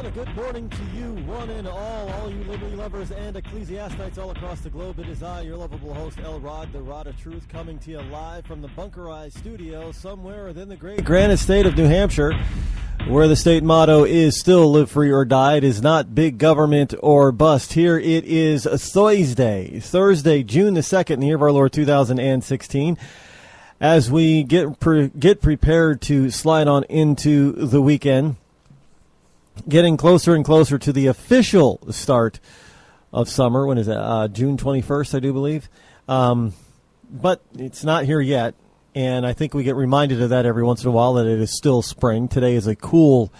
a good morning to you, one and all you liberty lovers and ecclesiastites all across the globe. It is I, your lovable host, Rod, the Rod of Truth, coming to you live from the bunkerized studio somewhere within the great granite state of New Hampshire, where the state motto is still live free or die. It is not big government or bust. Here it is Thursday, June the 2nd, in the year of our Lord 2016. As we get prepared to slide on into the weekend, getting closer and closer to the official start of summer. When is that? June 21st, I do believe. But it's not here yet, and I think we get reminded of that every once in a while, that it is still spring. Today is a cool,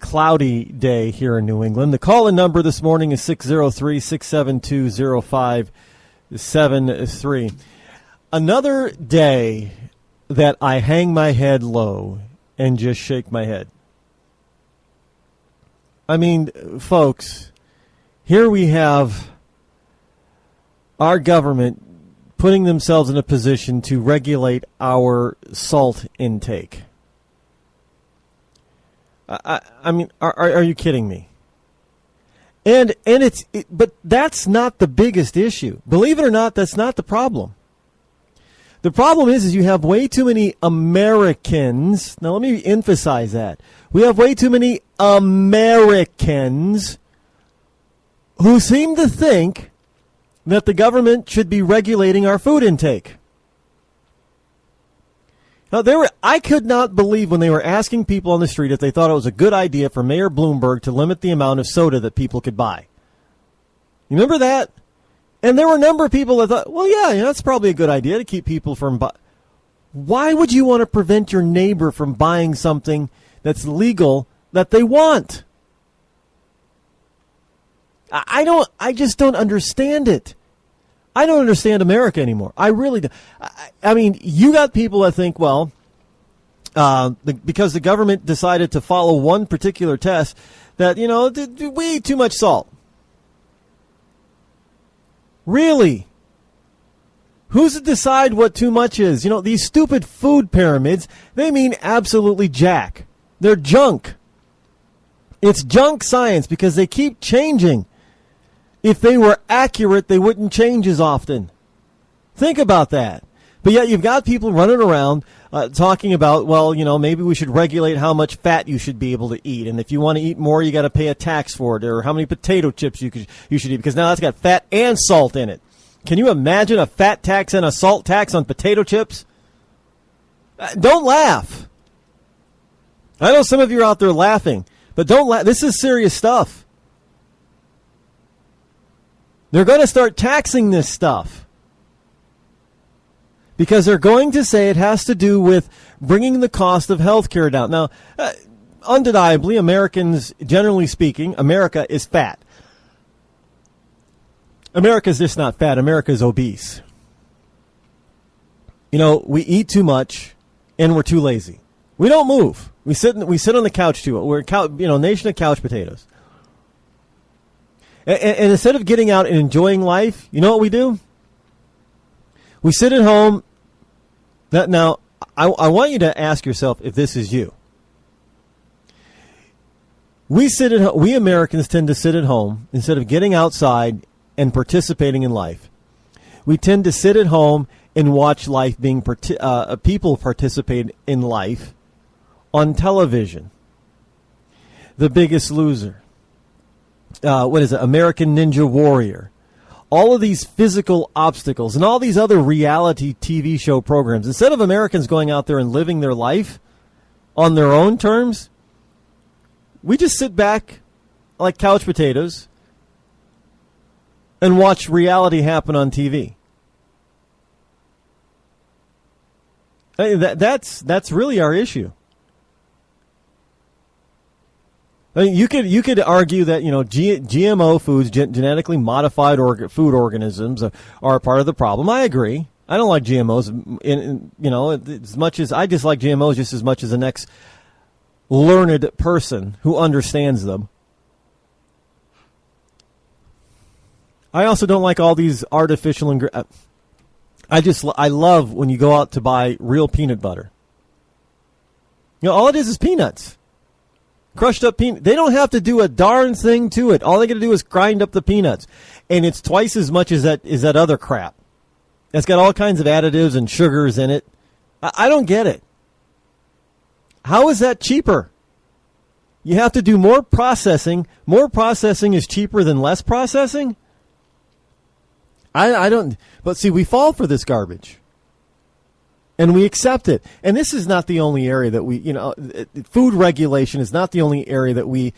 cloudy day here in New England. The call-in number this morning is 603-672-0573. Another day that I hang my head low and just shake my head. I mean, folks, here we have our government putting themselves in a position to regulate our salt intake. I mean, are you kidding me? But that's not the biggest issue. Believe it or not, that's not the problem. The problem is you have way too many Americans. Now, let me emphasize that. We have way too many Americans who seem to think that the government should be regulating our food intake. Now, I could not believe when they were asking people on the street if they thought it was a good idea for Mayor Bloomberg to limit the amount of soda that people could buy. You remember that? And there were a number of people that thought, well, yeah, that's probably a good idea to keep people from buying. Why would you want to prevent your neighbor from buying something that's legal that they want? I just don't understand it. I don't understand America anymore. I really do. I mean, you got people that think, well, because the government decided to follow one particular test, that, we eat too much salt. Really? Who's to decide what too much is? These stupid food pyramids, they mean absolutely jack. They're junk. It's junk science because they keep changing. If they were accurate, they wouldn't change as often. Think about that. But yet you've got people running around talking about, well, maybe we should regulate how much fat you should be able to eat. And if you want to eat more, you got to pay a tax for it, or how many potato chips you should eat, because now that's got fat and salt in it. Can you imagine a fat tax and a salt tax on potato chips? Don't laugh. I know some of you are out there laughing, but don't laugh. This is serious stuff. They're going to start taxing this stuff, because they're going to say it has to do with bringing the cost of health care down. Now, undeniably, Americans, generally speaking, America is fat. America's just not fat. America's obese. We eat too much, and we're too lazy. We don't move. We sit on the couch too. We're a nation of couch potatoes. And instead of getting out and enjoying life, you know what we do? We sit at home. Now, I want you to ask yourself if this is you. We Americans tend to sit at home instead of getting outside and participating in life. We tend to sit at home and watch life people participate in life on television. The Biggest Loser. American Ninja Warrior. All of these physical obstacles and all these other reality TV show programs. Instead of Americans going out there and living their life on their own terms, we just sit back like couch potatoes and watch reality happen on TV. That's really our issue. I mean, you could argue that GMO foods, genetically modified food organisms, are a part of the problem. I agree. I don't like GMOs. As much as I dislike GMOs, just as much as the next learned person who understands them. I also don't like all these artificial ingredients. I love when you go out to buy real peanut butter. All it is peanuts. Crushed up peanut. They don't have to do a darn thing to it. All they got to do is grind up the peanuts. And it's twice as much as that other crap. It's got all kinds of additives and sugars in it. I don't get it. How is that cheaper? You have to do more processing. More processing is cheaper than less processing? I don't. But see, we fall for this garbage. And we accept it. And this is not the only area that we, food regulation is not the only area that we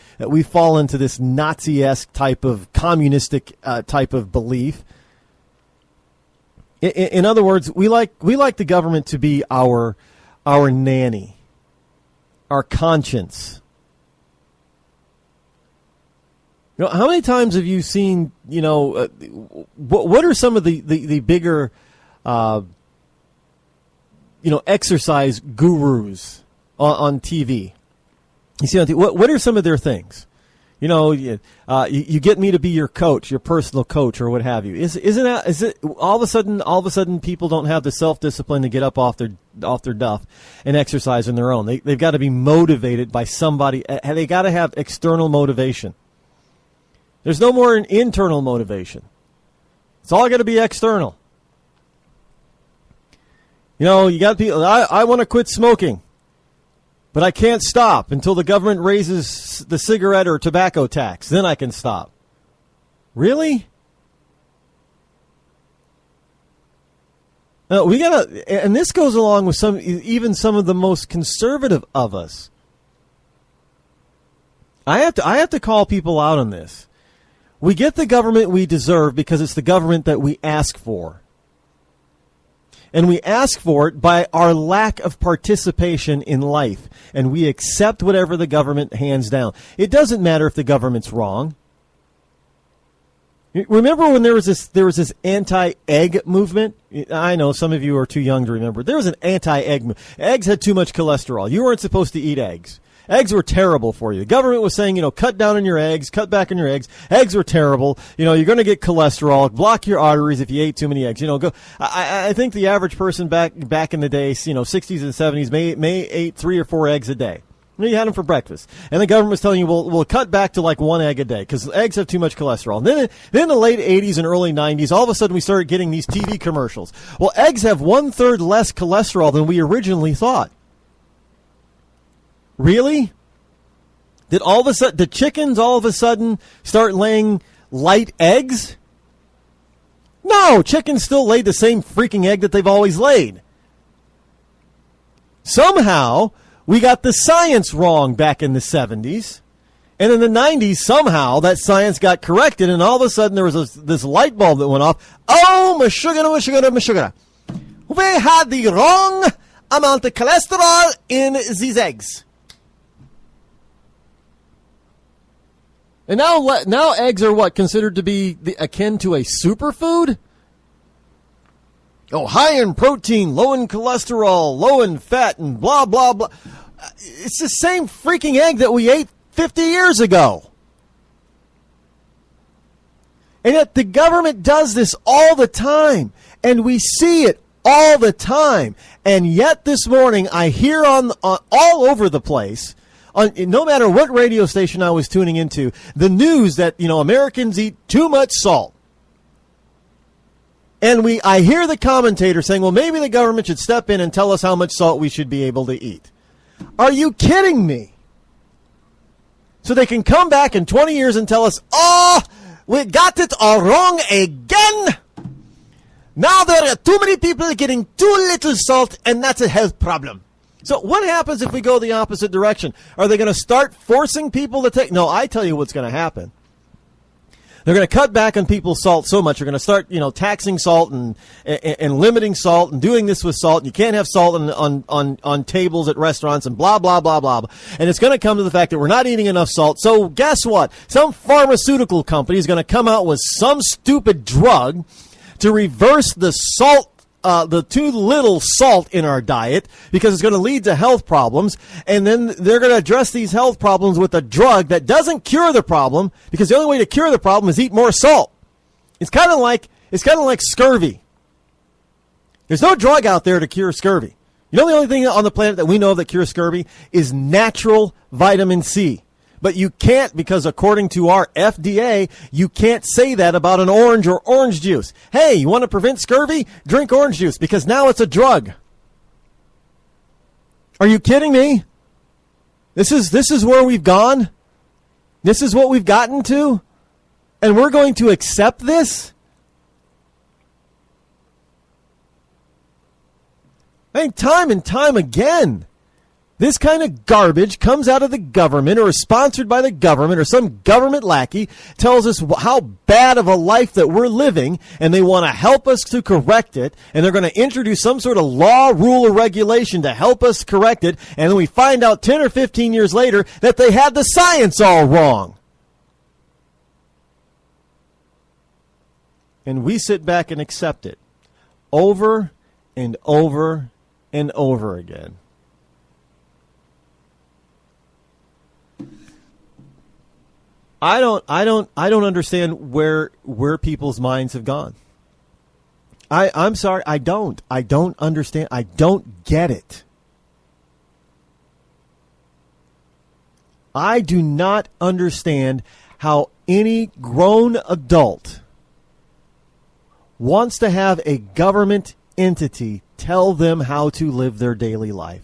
fall into this Nazi-esque type of communistic type of belief. In other words, we like the government to be our nanny, our conscience. How many times have you seen, what are some of the bigger exercise gurus on TV? You see on TV, what are some of their things? You get me to be your coach, your personal coach, or what have you. Is it all of a sudden people don't have the self-discipline to get up off their duff and exercise on their own? They've got to be motivated by somebody. They got to have external motivation. There's no more an internal motivation. It's all got to be external. You got people, I want to quit smoking, but I can't stop until the government raises the cigarette or tobacco tax. Then I can stop. Really? We gotta, and this goes along with even some of the most conservative of us. I have to call people out on this. We get the government we deserve because it's the government that we ask for. And we ask for it by our lack of participation in life. And we accept whatever the government hands down. It doesn't matter if the government's wrong. Remember when there was this anti-egg movement? I know some of you are too young to remember. There was an anti-egg movement. Eggs had too much cholesterol. You weren't supposed to eat eggs. Eggs were terrible for you. The government was saying, cut down on your eggs, cut back on your eggs. Eggs were terrible. You're going to get cholesterol, block your arteries if you ate too many eggs. Go. I think the average person back in the day, 60s and 70s, may ate 3 or 4 eggs a day. You had them for breakfast. And the government was telling you, we'll cut back to like 1 egg a day because eggs have too much cholesterol. And then in the late 80s and early 90s, all of a sudden we started getting these TV commercials. Well, eggs have 1/3 less cholesterol than we originally thought. Really? Did chickens all of a sudden start laying light eggs? No, chickens still laid the same freaking egg that they've always laid. Somehow, we got the science wrong back in the 70s. And in the 90s, somehow, that science got corrected, and all of a sudden there was this light bulb that went off. Oh, mashugana. We had the wrong amount of cholesterol in these eggs. And now eggs are considered to be akin to a superfood? Oh, high in protein, low in cholesterol, low in fat, and blah, blah, blah. It's the same freaking egg that we ate 50 years ago. And yet the government does this all the time, and we see it all the time. And yet this morning I hear on all over the place, no matter what radio station I was tuning into, the news that, Americans eat too much salt. And I hear the commentator saying, well, maybe the government should step in and tell us how much salt we should be able to eat. Are you kidding me? So they can come back in 20 years and tell us, oh, we got it all wrong again. Now there are too many people getting too little salt, and that's a health problem. So what happens if we go the opposite direction? Are they going to start forcing people to take? No, I tell you what's going to happen. They're going to cut back on people's salt so much. They're going to start, taxing salt and limiting salt and doing this with salt. You can't have salt on tables at restaurants and blah, blah, blah, blah. And it's going to come to the fact that we're not eating enough salt. So guess what? Some pharmaceutical company is going to come out with some stupid drug to reverse the salt, the too little salt in our diet, because it's going to lead to health problems. And then they're going to address these health problems with a drug that doesn't cure the problem, because the only way to cure the problem is eat more salt. It's kind of like scurvy. There's no drug out there to cure scurvy. You know, the only thing on the planet that we know of that cures scurvy is natural vitamin C. But you can't, because according to our FDA, you can't say that about an orange or orange juice. Hey, you want to prevent scurvy? Drink orange juice, because now it's a drug. Are you kidding me? This is where we've gone? This is what we've gotten to? And we're going to accept this? I think time and time again, this kind of garbage comes out of the government or is sponsored by the government, or some government lackey tells us how bad of a life that we're living, and they want to help us to correct it, and they're going to introduce some sort of law, rule, or regulation to help us correct it, and then we find out 10 or 15 years later that they had the science all wrong. And we sit back and accept it over and over and over again. I don't understand where people's minds have gone. I'm sorry, I don't understand. I don't get it. I do not understand how any grown adult wants to have a government entity tell them how to live their daily life.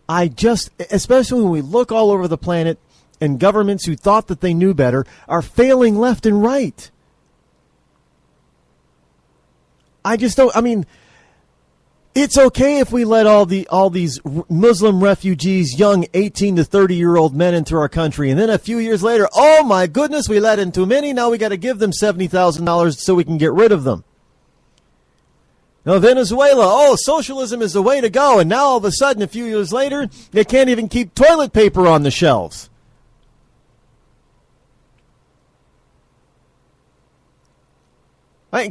Especially when we look all over the planet, and governments who thought that they knew better are failing left and right. I just don't. I mean, it's okay if we let all these Muslim refugees, young 18 to 30-year-old men into our country, and then a few years later, oh my goodness, we let in too many. Now we got to give them $70,000 so we can get rid of them. Now, Venezuela, socialism is the way to go, and now all of a sudden, a few years later, they can't even keep toilet paper on the shelves.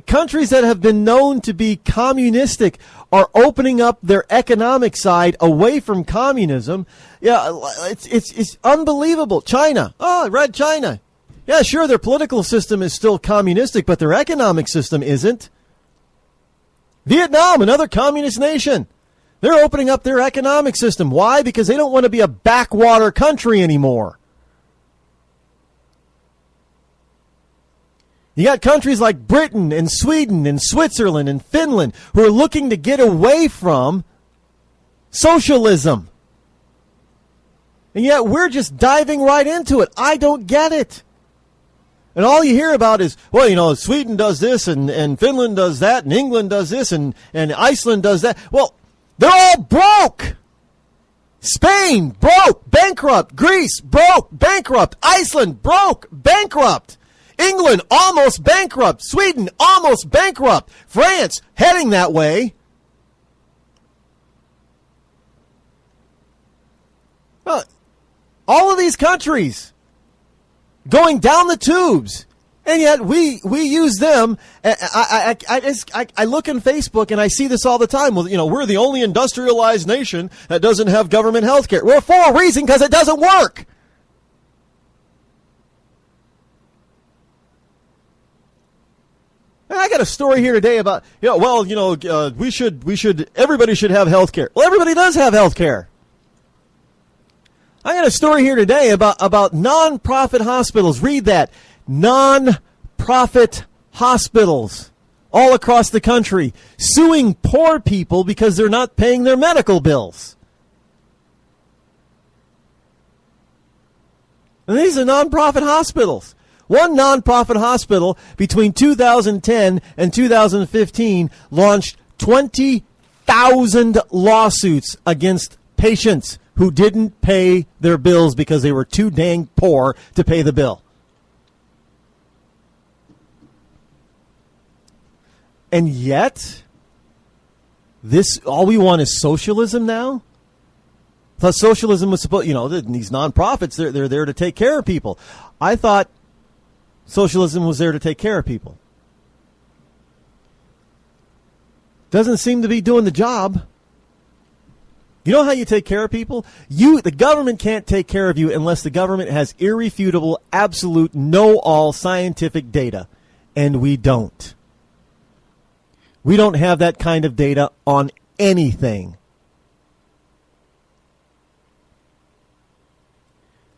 Countries that have been known to be communistic are opening up their economic side away from communism. Yeah, it's unbelievable. China. Oh, I read China. Yeah, sure, their political system is still communistic, but their economic system isn't. Vietnam, another communist nation. They're opening up their economic system. Why? Because they don't want to be a backwater country anymore. You got countries like Britain and Sweden and Switzerland and Finland who are looking to get away from socialism. And yet we're just diving right into it. I don't get it. And all you hear about is, well, you know, Sweden does this and Finland does that and England does this and Iceland does that. Well, they're all broke. Spain, broke, bankrupt. Greece, broke, bankrupt. Iceland, broke, bankrupt. England, almost bankrupt. Sweden, almost bankrupt. France, heading that way. Well, all of these countries going down the tubes, and yet we use them. I look in Facebook and I see this all the time. Well, you know, we're the only industrialized nation that doesn't have government health care. Well, for a reason, because it doesn't work. I got a story here today about, everybody should have health care. Well, everybody does have health care. I got a story here today about non-profit hospitals. Read that. Non-profit hospitals all across the country suing poor people because they're not paying their medical bills. And these are non-profit hospitals. One nonprofit hospital between 2010 and 2015 launched 20,000 lawsuits against patients who didn't pay their bills because they were too dang poor to pay the bill. And yet, all we want is socialism now? I thought socialism was supposed, these nonprofits, they're there to take care of people. I thought socialism was there to take care of people. Doesn't seem to be doing the job. You know how you take care of people? The government can't take care of you unless the government has irrefutable, absolute, know-all scientific data. And we don't. We don't have that kind of data on anything.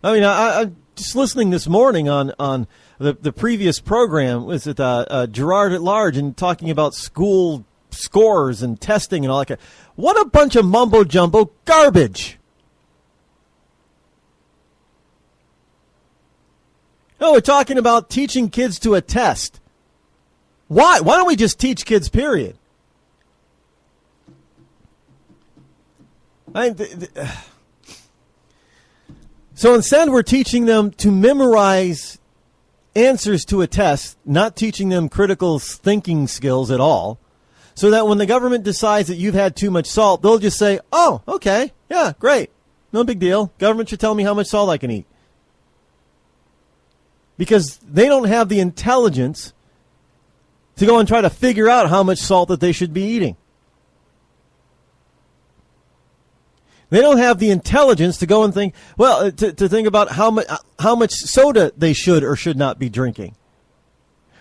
I mean, I'm just listening this morning on the previous program. Was it Gerard at Large and talking about school scores and testing and all that. What a bunch of mumbo jumbo garbage. No, we're talking about teaching kids to a test. Why? Why don't we just teach kids, period? So instead, we're teaching them to memorize answers to a test, not teaching them critical thinking skills at all, so that when the government decides that you've had too much salt, they'll just say, oh, okay, yeah, great, no big deal. Government should tell me how much salt I can eat. Because they don't have the intelligence to go and try to figure out how much salt that they should be eating. They don't have the intelligence to go and think, well, to think about how much soda they should or should not be drinking,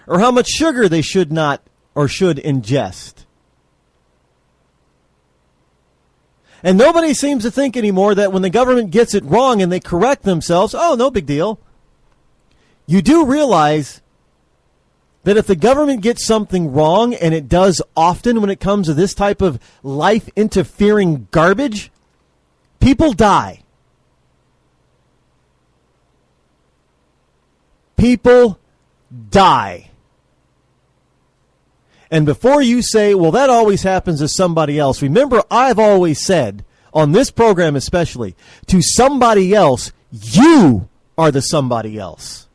or how much sugar they should not or should ingest. And nobody seems to think anymore that when the government gets it wrong and they correct themselves, oh, no big deal. You do realize that if the government gets something wrong, and it does often when it comes to this type of life-interfering garbage, people die. People die. And before you say, well, that always happens to somebody else, remember, I've always said, on this program especially, to somebody else, you are the somebody else.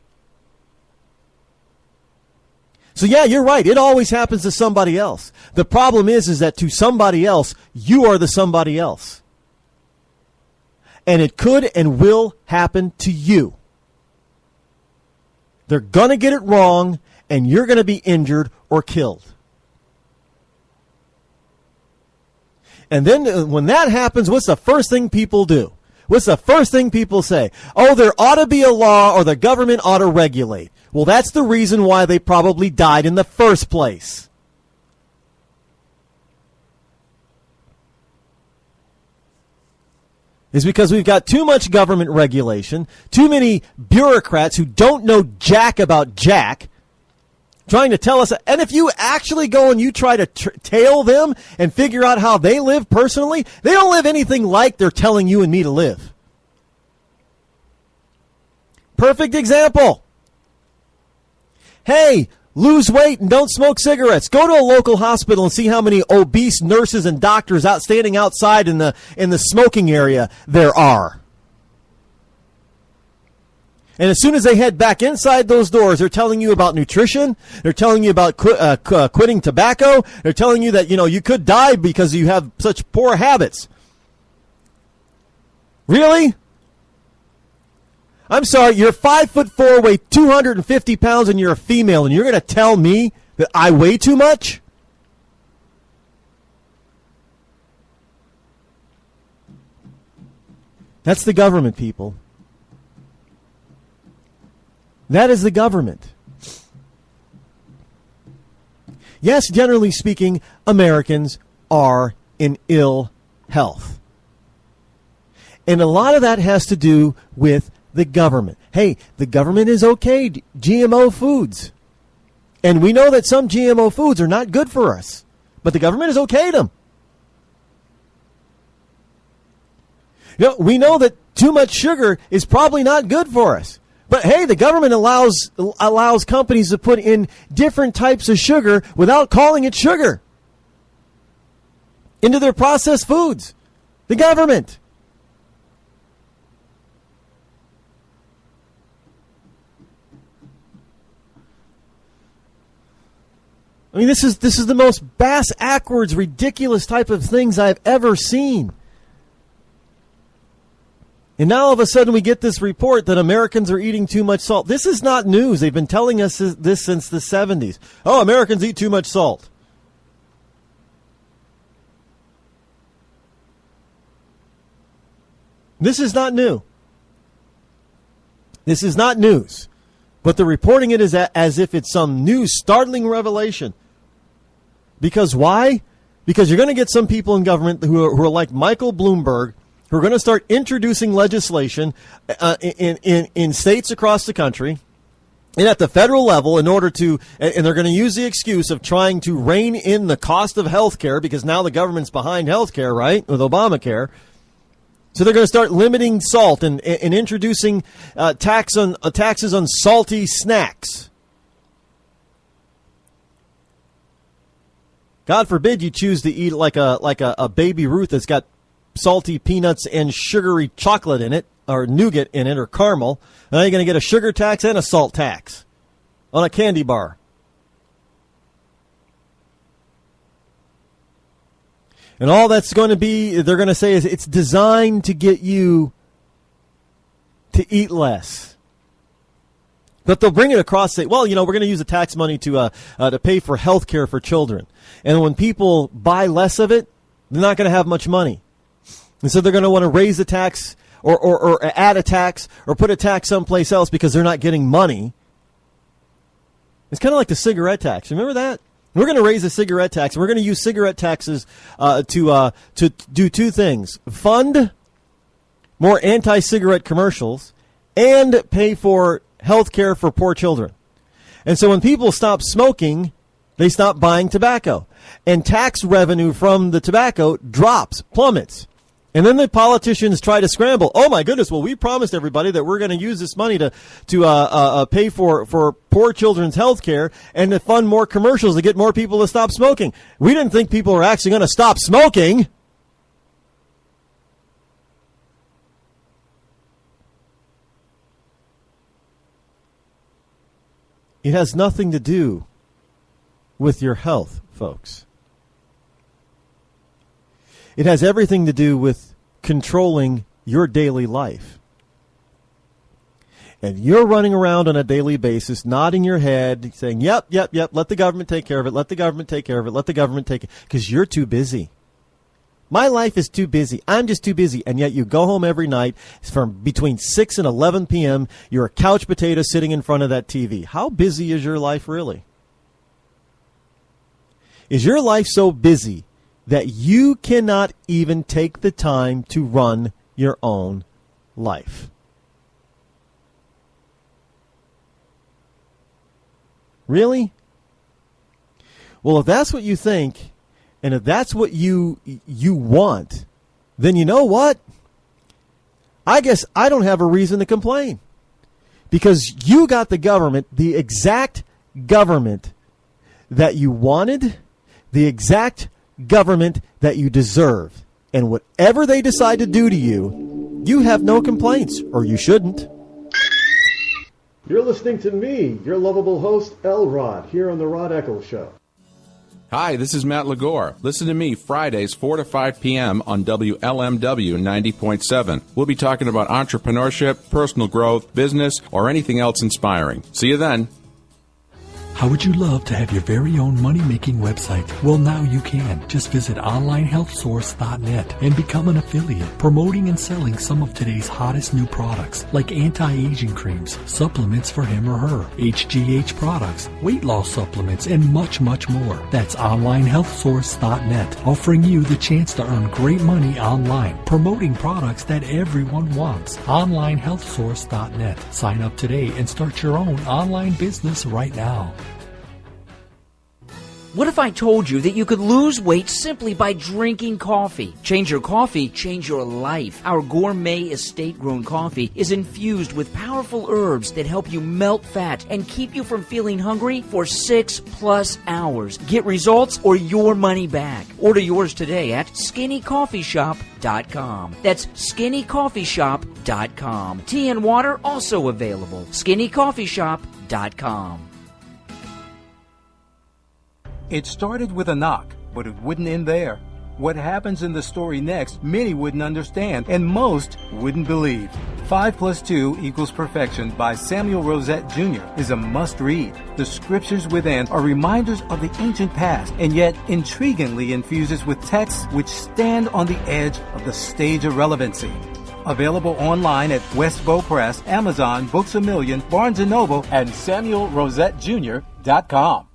So yeah, you're right. It always happens to somebody else. The problem is that to somebody else, you are the somebody else. And it could and will happen to you. They're going to get it wrong, and you're going to be injured or killed. And then when that happens, what's the first thing people do? What's the first thing people say? Oh, there ought to be a law, or the government ought to regulate. Well, that's the reason why they probably died in the first place. Is because we've got too much government regulation, too many bureaucrats who don't know jack about jack, trying to tell us. And if you actually go and you try to tail them and figure out how they live personally, they don't live anything like they're telling you and me to live. Perfect example. Hey, lose weight and don't smoke cigarettes. Go to a local hospital and see how many obese nurses and doctors standing outside in the smoking area there are. And as soon as they head back inside those doors, they're telling you about nutrition. They're telling you about quitting tobacco. They're telling you that, you could die because you have such poor habits. Really? I'm sorry, you're 5'4", weigh 250 pounds, and you're a female, and you're going to tell me that I weigh too much? That's the government, people. That is the government. Yes, generally speaking, Americans are in ill health. And a lot of that has to do with the government. Hey, the government is okay GMO foods. And we know that some GMO foods are not good for us. But the government is okay them. We know that too much sugar is probably not good for us. But hey, the government allows companies to put in different types of sugar without calling it sugar into their processed foods. The government. I mean, this is the most bass-ackwards, ridiculous type of things I've ever seen. And now all of a sudden we get this report that Americans are eating too much salt. This is not news. They've been telling us this since the 70s. Oh, Americans eat too much salt. This is not new. This is not news. But they're reporting it as if it's some new startling revelation. Because why? Because you're going to get some people in government who are like Michael Bloomberg, who are going to start introducing legislation in states across the country and at the federal level in order to, and they're going to use the excuse of trying to rein in the cost of health care because now the government's behind health care, right, with Obamacare. So they're going to start limiting salt and introducing taxes on salty snacks. God forbid you choose to eat like a Baby Ruth that's got salty peanuts and sugary chocolate in it, or nougat in it, or caramel. Now you're going to get a sugar tax and a salt tax on a candy bar. And all that's going to be, they're going to say, is it's designed to get you to eat less. But they'll bring it across, say, well, we're going to use the tax money to pay for health care for children. And when people buy less of it, they're not going to have much money. And so they're going to want to raise the tax or add a tax or put a tax someplace else because they're not getting money. It's kind of like the cigarette tax. Remember that? We're going to raise the cigarette tax, and we're going to use cigarette taxes to do two things: fund more anti-cigarette commercials and pay for health care for poor children. And so when people stop smoking, they stop buying tobacco, and tax revenue from the tobacco plummets. And then the politicians try to scramble. Oh, my goodness. Well, we promised everybody that we're going to use this money to pay for poor children's health care and to fund more commercials to get more people to stop smoking. We didn't think people were actually going to stop smoking. It has nothing to do with your health, folks. It has everything to do with controlling your daily life. And you're running around on a daily basis, nodding your head, saying, yep, let the government take care of it, let the government take care of it, let the government take it, because you're too busy. My life is too busy. I'm just too busy. And yet you go home every night from between 6 and 11 p.m., you're a couch potato sitting in front of that TV. How busy is your life really? Is your life so busy that you cannot even take the time to run your own life? Really? Well, if that's what you think, and if that's what you want, then you know what? I guess I don't have a reason to complain. Because you got the government, the exact government that you wanted, the exact government that you deserve. And whatever they decide to do to you, you have no complaints, or you shouldn't. You're listening to me, your lovable host, Rod, here on the Rod Eccles Show. Hi, this is Matt Legore. Listen to me Fridays 4 to 5 p.m. on WLMW 90.7. We'll be talking about entrepreneurship, personal growth, business, or anything else inspiring. See you then. How would you love to have your very own money-making website? Well, now you can. Just visit onlinehealthsource.net and become an affiliate, promoting and selling some of today's hottest new products, like anti-aging creams, supplements for him or her, HGH products, weight loss supplements, and much, much more. That's onlinehealthsource.net, offering you the chance to earn great money online, promoting products that everyone wants. onlinehealthsource.net. Sign up today and start your own online business right now. What if I told you that you could lose weight simply by drinking coffee? Change your coffee, change your life. Our gourmet estate-grown coffee is infused with powerful herbs that help you melt fat and keep you from feeling hungry for 6+ hours. Get results or your money back. Order yours today at skinnycoffeeshop.com. That's skinnycoffeeshop.com. Tea and water also available. skinnycoffeeshop.com. It started with a knock, but it wouldn't end there. What happens in the story next, many wouldn't understand, and most wouldn't believe. 5 + 2 = Perfection by Samuel Rosette Jr. is a must-read. The scriptures within are reminders of the ancient past, and yet intriguingly infuses with texts which stand on the edge of the stage of relevancy. Available online at Westbow Press, Amazon, Books A Million, Barnes & Noble, and SamuelRosetteJr.com.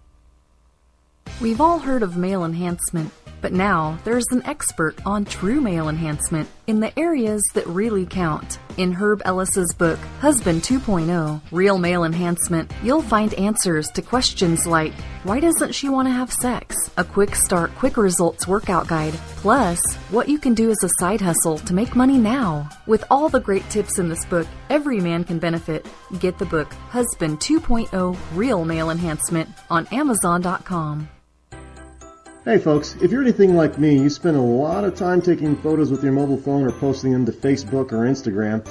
We've all heard of male enhancement, But now there's an expert on true male enhancement in the areas that really count. In Herb Ellis's book, Husband 2.0, Real Male Enhancement, you'll find answers to questions like, why doesn't she want to have sex? A quick start, quick results workout guide, plus what you can do as a side hustle to make money now. With all the great tips in this book, every man can benefit. Get the book, Husband 2.0, Real Male Enhancement, on Amazon.com. Hey folks, if you're anything like me, you spend a lot of time taking photos with your mobile phone or posting them to Facebook or Instagram.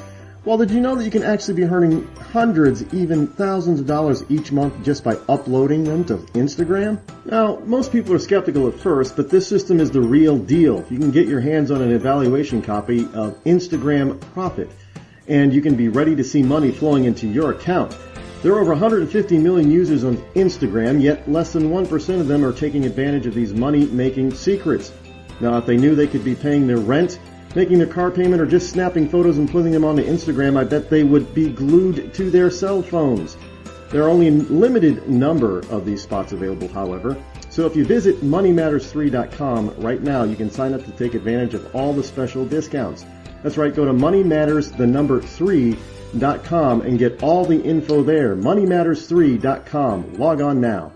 Well, did you know that you can actually be earning hundreds, even thousands of dollars each month just by uploading them to Instagram? Now, most people are skeptical at first, but this system is the real deal. You can get your hands on an evaluation copy of Instagram Profit, and you can be ready to see money flowing into your account. There are over 150 million users on Instagram, yet less than 1% of them are taking advantage of these money-making secrets. Now, if they knew they could be paying their rent, making their car payment, or just snapping photos and putting them onto Instagram, I bet they would be glued to their cell phones. There are only a limited number of these spots available, however. So if you visit moneymatters3.com right now, you can sign up to take advantage of all the special discounts. That's right, go to moneymatters3.com and get all the info there. moneymatters3.com. Log on now.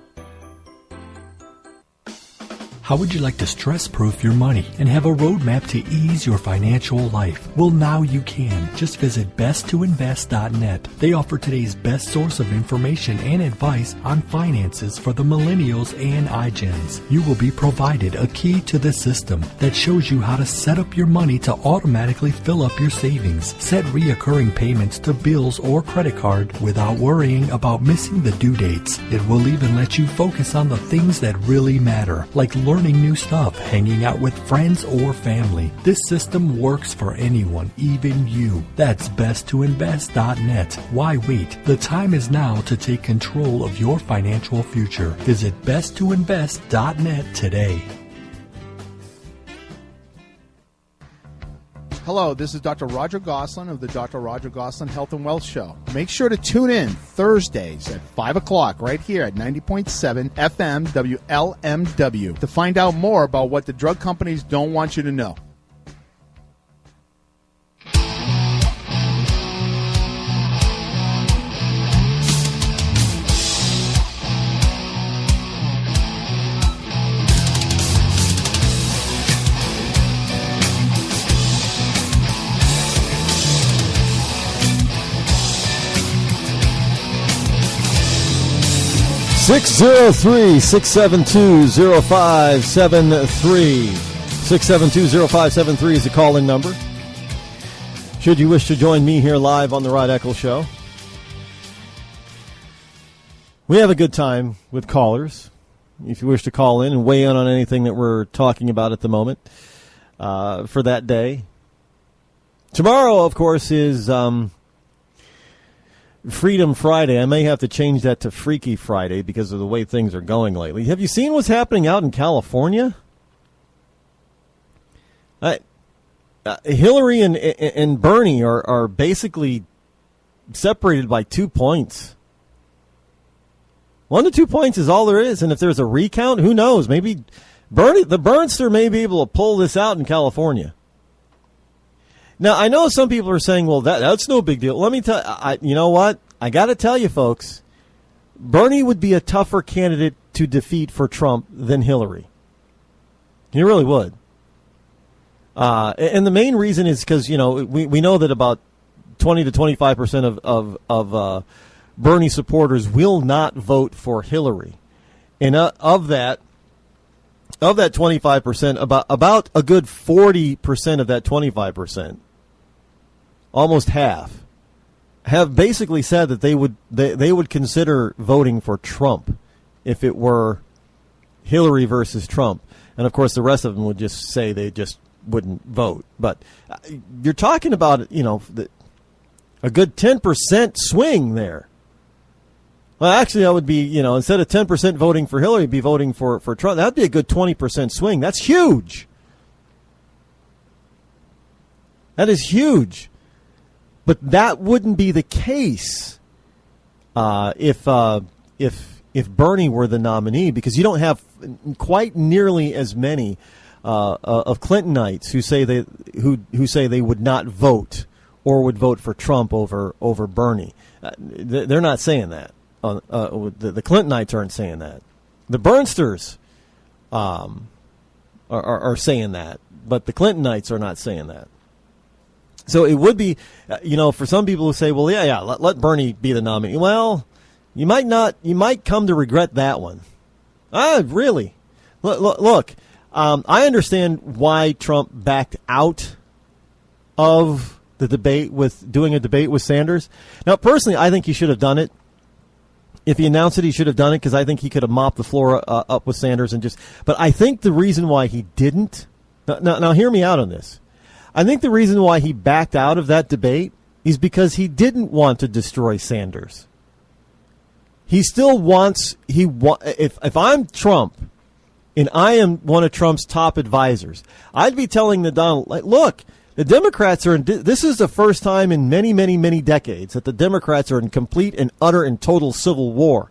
How would you like to stress-proof your money and have a roadmap to ease your financial life? Well, now you can. Just visit besttoinvest.net. They offer today's best source of information and advice on finances for the millennials and iGens. You will be provided a key to the system that shows you how to set up your money to automatically fill up your savings, set reoccurring payments to bills or credit card without worrying about missing the due dates. It will even let you focus on the things that really matter, like learning new stuff, hanging out with friends or family. This system works for anyone, even you. That's besttoinvest.net. Why wait? The time is now to take control of your financial future. Visit besttoinvest.net today. Hello, this is Dr. Roger Gosselin of the Dr. Roger Gosselin Health and Wealth Show. Make sure to tune in Thursdays at 5 o'clock right here at 90.7 FM WLMW to find out more about what the drug companies don't want you to know. (603) 672-0573. 672-0573 is the call-in number. Should you wish to join me here live on the Rod Eccles Show. We have a good time with callers. If you wish to call in and weigh in on anything that we're talking about at the moment for that day. Tomorrow, of course, is Freedom Friday. I may have to change that to Freaky Friday because of the way things are going lately. Have you seen what's happening out in California? Hillary and Bernie are basically separated by 2 points. 1 to 2 points is all there is, and if there's a recount, who knows? Maybe the Bernster may be able to pull this out in California. Now, I know some people are saying, well, that's no big deal. Let me tell you, you know what? I got to tell you, folks, Bernie would be a tougher candidate to defeat for Trump than Hillary. He really would. And the main reason is because, we know that about 20 to 25% of Bernie supporters will not vote for Hillary. And of that 25%, about a good 40% of that 25%, almost half, have basically said that they would consider voting for Trump if it were Hillary versus Trump. And of course, the rest of them would just say they just wouldn't vote. But you're talking about, a good 10% swing there. Well, actually, I would be, instead of 10% voting for Hillary, be voting for Trump. That'd be a good 20% swing. That's huge. That is huge. But that wouldn't be the case if Bernie were the nominee, because you don't have quite nearly as many Clintonites who say they would not vote or would vote for Trump over Bernie. They're not saying that. The Clintonites aren't saying that. The Bernsters are saying that, but the Clintonites are not saying that. So it would be, for some people who say, well, let Bernie be the nominee. Well, you might come to regret that one. Really? Look, I understand why Trump backed out of the debate doing a debate with Sanders. Now, personally, I think he should have done it. If he announced it, he should have done it because I think he could have mopped the floor up with Sanders but I think the reason why he didn't, now hear me out on this. I think the reason why he backed out of that debate is because he didn't want to destroy Sanders. He still wants, if I'm Trump and I am one of Trump's top advisors, I'd be telling the Donald, look, the Democrats this is the first time in many, many, many decades that the Democrats are in complete and utter and total civil war.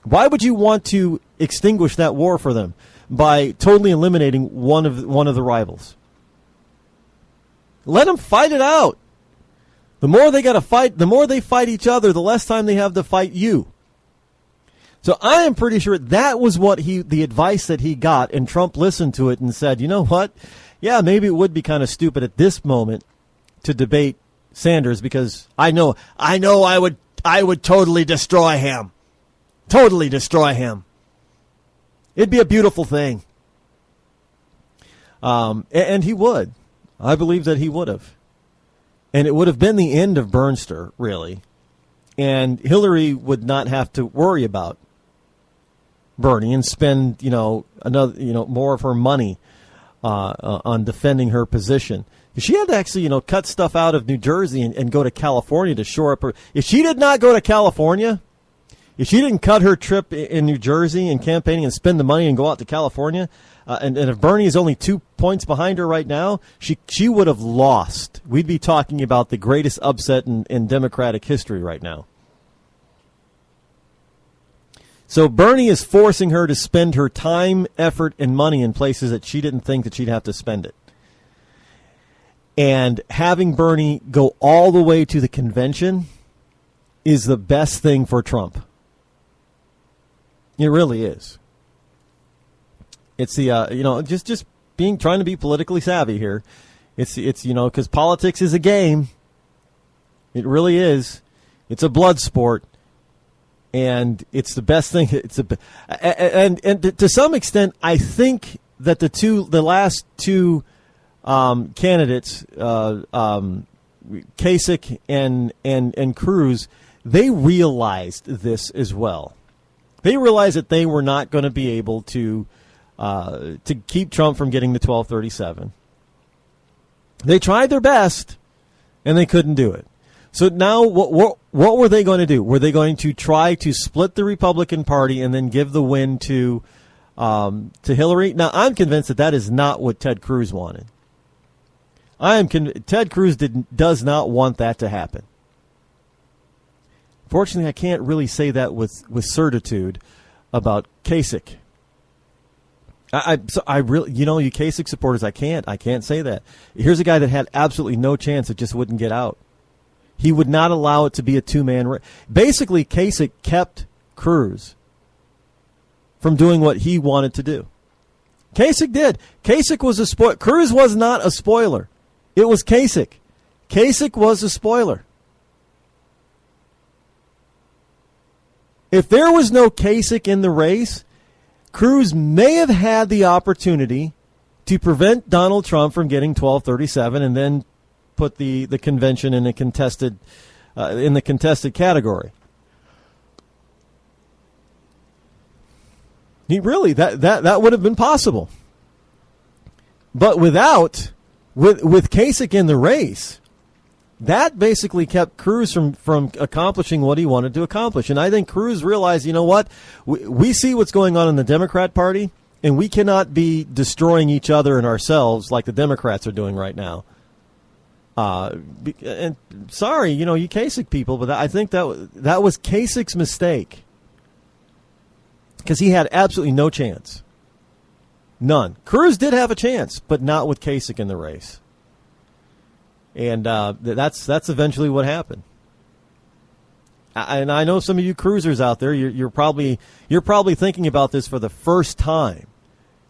Why would you want to extinguish that war for them by totally eliminating one of the rivals? Let them fight it out. The more they got to fight, the more they fight each other, the less time they have to fight you. So I am pretty sure that was the advice that he got, and Trump listened to it and said, you know what? Yeah, maybe it would be kind of stupid at this moment to debate Sanders because I know I would totally destroy him. Totally destroy him. It'd be a beautiful thing. And he would. I believe that he would have. And it would have been the end of Bernster, really. And Hillary would not have to worry about Bernie and spend, more of her money on defending her position. She had to actually, cut stuff out of New Jersey and go to California to shore up her. If she did not go to California, if she didn't cut her trip in New Jersey and campaigning and spend the money and go out to California, and if Bernie is only 2 points behind her right now, she would have lost. We'd be talking about the greatest upset in Democratic history right now. So Bernie is forcing her to spend her time, effort, and money in places that she didn't think that she'd have to spend it. And having Bernie go all the way to the convention is the best thing for Trump. It really is. It's the, just trying to be politically savvy here. It's because politics is a game. It really is. It's a blood sport. And it's the best thing. And to some extent, I think that the last two candidates, Kasich and Cruz, they realized this as well. They realized that they were not going to be able to keep Trump from getting the 1237. They tried their best, and they couldn't do it. So now what were they going to do? Were they going to try to split the Republican Party and then give the win to Hillary? Now, I'm convinced that is not what Ted Cruz wanted. Ted Cruz does not want that to happen. Fortunately, I can't really say that with certitude about Kasich. I really, you Kasich supporters, I can't say that. Here's a guy that had absolutely no chance; it just wouldn't get out. He would not allow it to be a two-man race. Basically, Kasich kept Cruz from doing what he wanted to do. Kasich did. Kasich was a spoiler. Cruz was not a spoiler. It was Kasich. Kasich was a spoiler. If there was no Kasich in the race, Cruz may have had the opportunity to prevent Donald Trump from getting 1237 and then put the convention in the contested category. That would have been possible. But with Kasich in the race, that basically kept Cruz from accomplishing what he wanted to accomplish. And I think Cruz realized, you know what? We see what's going on in the Democrat Party, and we cannot be destroying each other and ourselves like the Democrats are doing right now. And sorry, you Kasich people, but I think that was Kasich's mistake because he had absolutely no chance. None. Cruz did have a chance, but not with Kasich in the race. And that's eventually what happened. And I know some of you cruisers out there, you're probably thinking about this for the first time.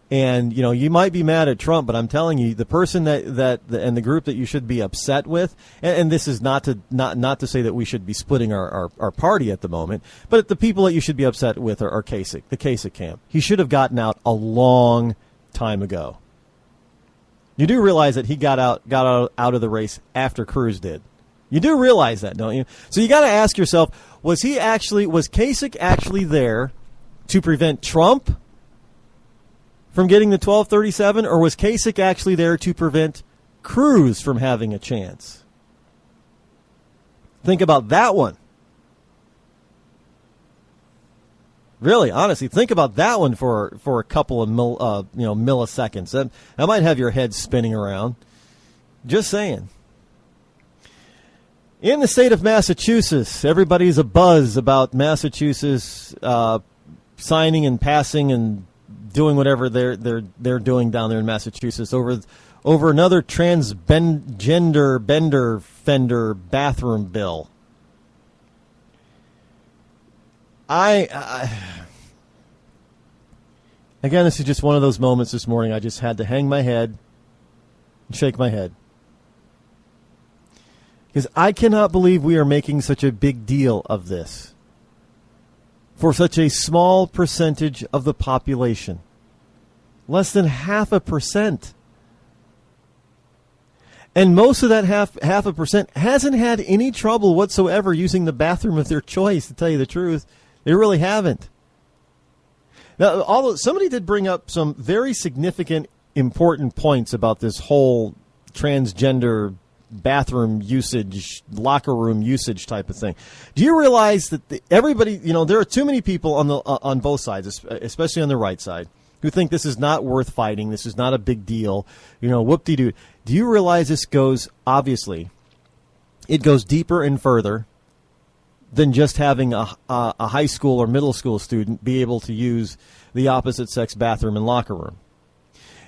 And, you might be mad at Trump, but I'm telling you, the person that and the group that you should be upset with, and this is not to say that we should be splitting our party at the moment, but the people that you should be upset with are Kasich, the Kasich camp. He should have gotten out a long time ago. You do realize that he got out of the race after Cruz did. You do realize that, don't you? So you got to ask yourself, was Kasich actually there to prevent Trump from getting the 1237, or was Kasich actually there to prevent Cruz from having a chance? Think about that one. Really, honestly, think about that one for a couple of milliseconds. That might have your head spinning around. Just saying. In the state of Massachusetts, everybody's abuzz about Massachusetts signing and passing and doing whatever they're doing down there in Massachusetts over another transgender bender fender bathroom bill. Again, this is just one of those moments this morning. I just had to hang my head and shake my head. Because I cannot believe we are making such a big deal of this for such a small percentage of the population. Less than 0.5%. And most of that half a percent hasn't had any trouble whatsoever using the bathroom of their choice, to tell you the truth. They really haven't. Now, although somebody did bring up some very significant, important points about this whole transgender bathroom usage, locker room usage type of thing. Do you realize that everybody, there are too many people on both sides, especially on the right side, who think this is not worth fighting, this is not a big deal, whoop-de-doo. Do you realize this goes, obviously, it goes deeper and further than just having a high school or middle school student be able to use the opposite sex bathroom and locker room?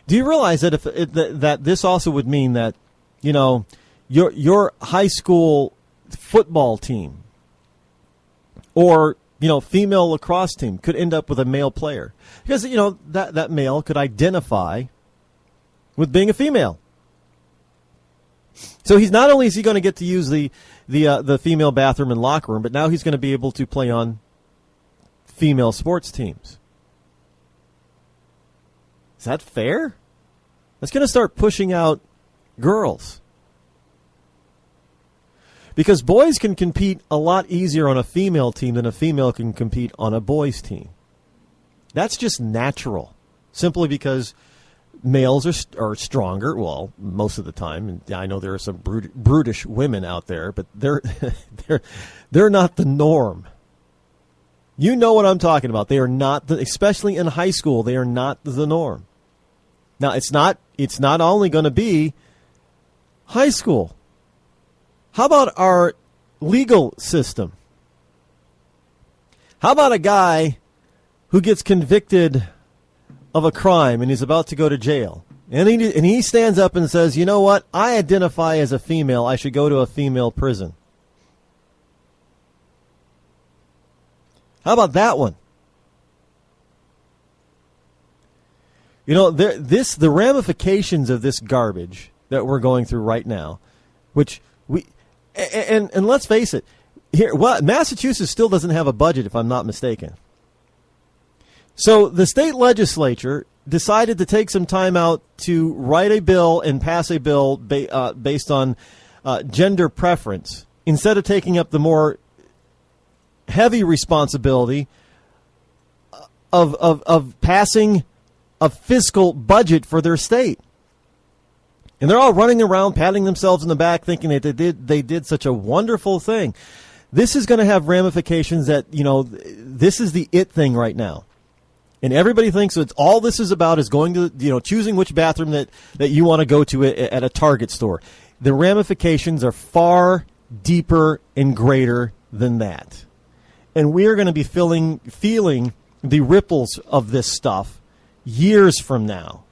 Do you realize that that this also would mean that, your high school football team or, female lacrosse team could end up with a male player? Because, that male could identify with being a female. So he's not only is he going to get to use the female bathroom and locker room, but now he's going to be able to play on female sports teams. Is that fair? That's going to start pushing out girls. Because boys can compete a lot easier on a female team than a female can compete on a boys' team. That's just natural, simply because males are stronger, well, most of the time. And I know there are some brutish women out there, but they're not the norm. You know what I'm talking about. They are not, especially in high school, they are not the norm. Now, it's not only going to be high school. How about our legal system? How about a guy who gets convicted of a crime and he's about to go to jail, and he stands up and says, you know what, I identify as a female, I should go to a female prison? How about that one? The ramifications of this garbage that we're going through right now, which and let's face it, Massachusetts still doesn't have a budget, if I'm not mistaken. So the state legislature decided to take some time out to write a bill and pass a bill based on gender preference, instead of taking up the more heavy responsibility of passing a fiscal budget for their state. And they're all running around patting themselves in the back thinking that they did such a wonderful thing. This is going to have ramifications that, this is the it thing right now. And everybody thinks that all this is about is going to, choosing which bathroom that you want to go to at a Target store. The ramifications are far deeper and greater than that. And we are going to be feeling the ripples of this stuff years from now.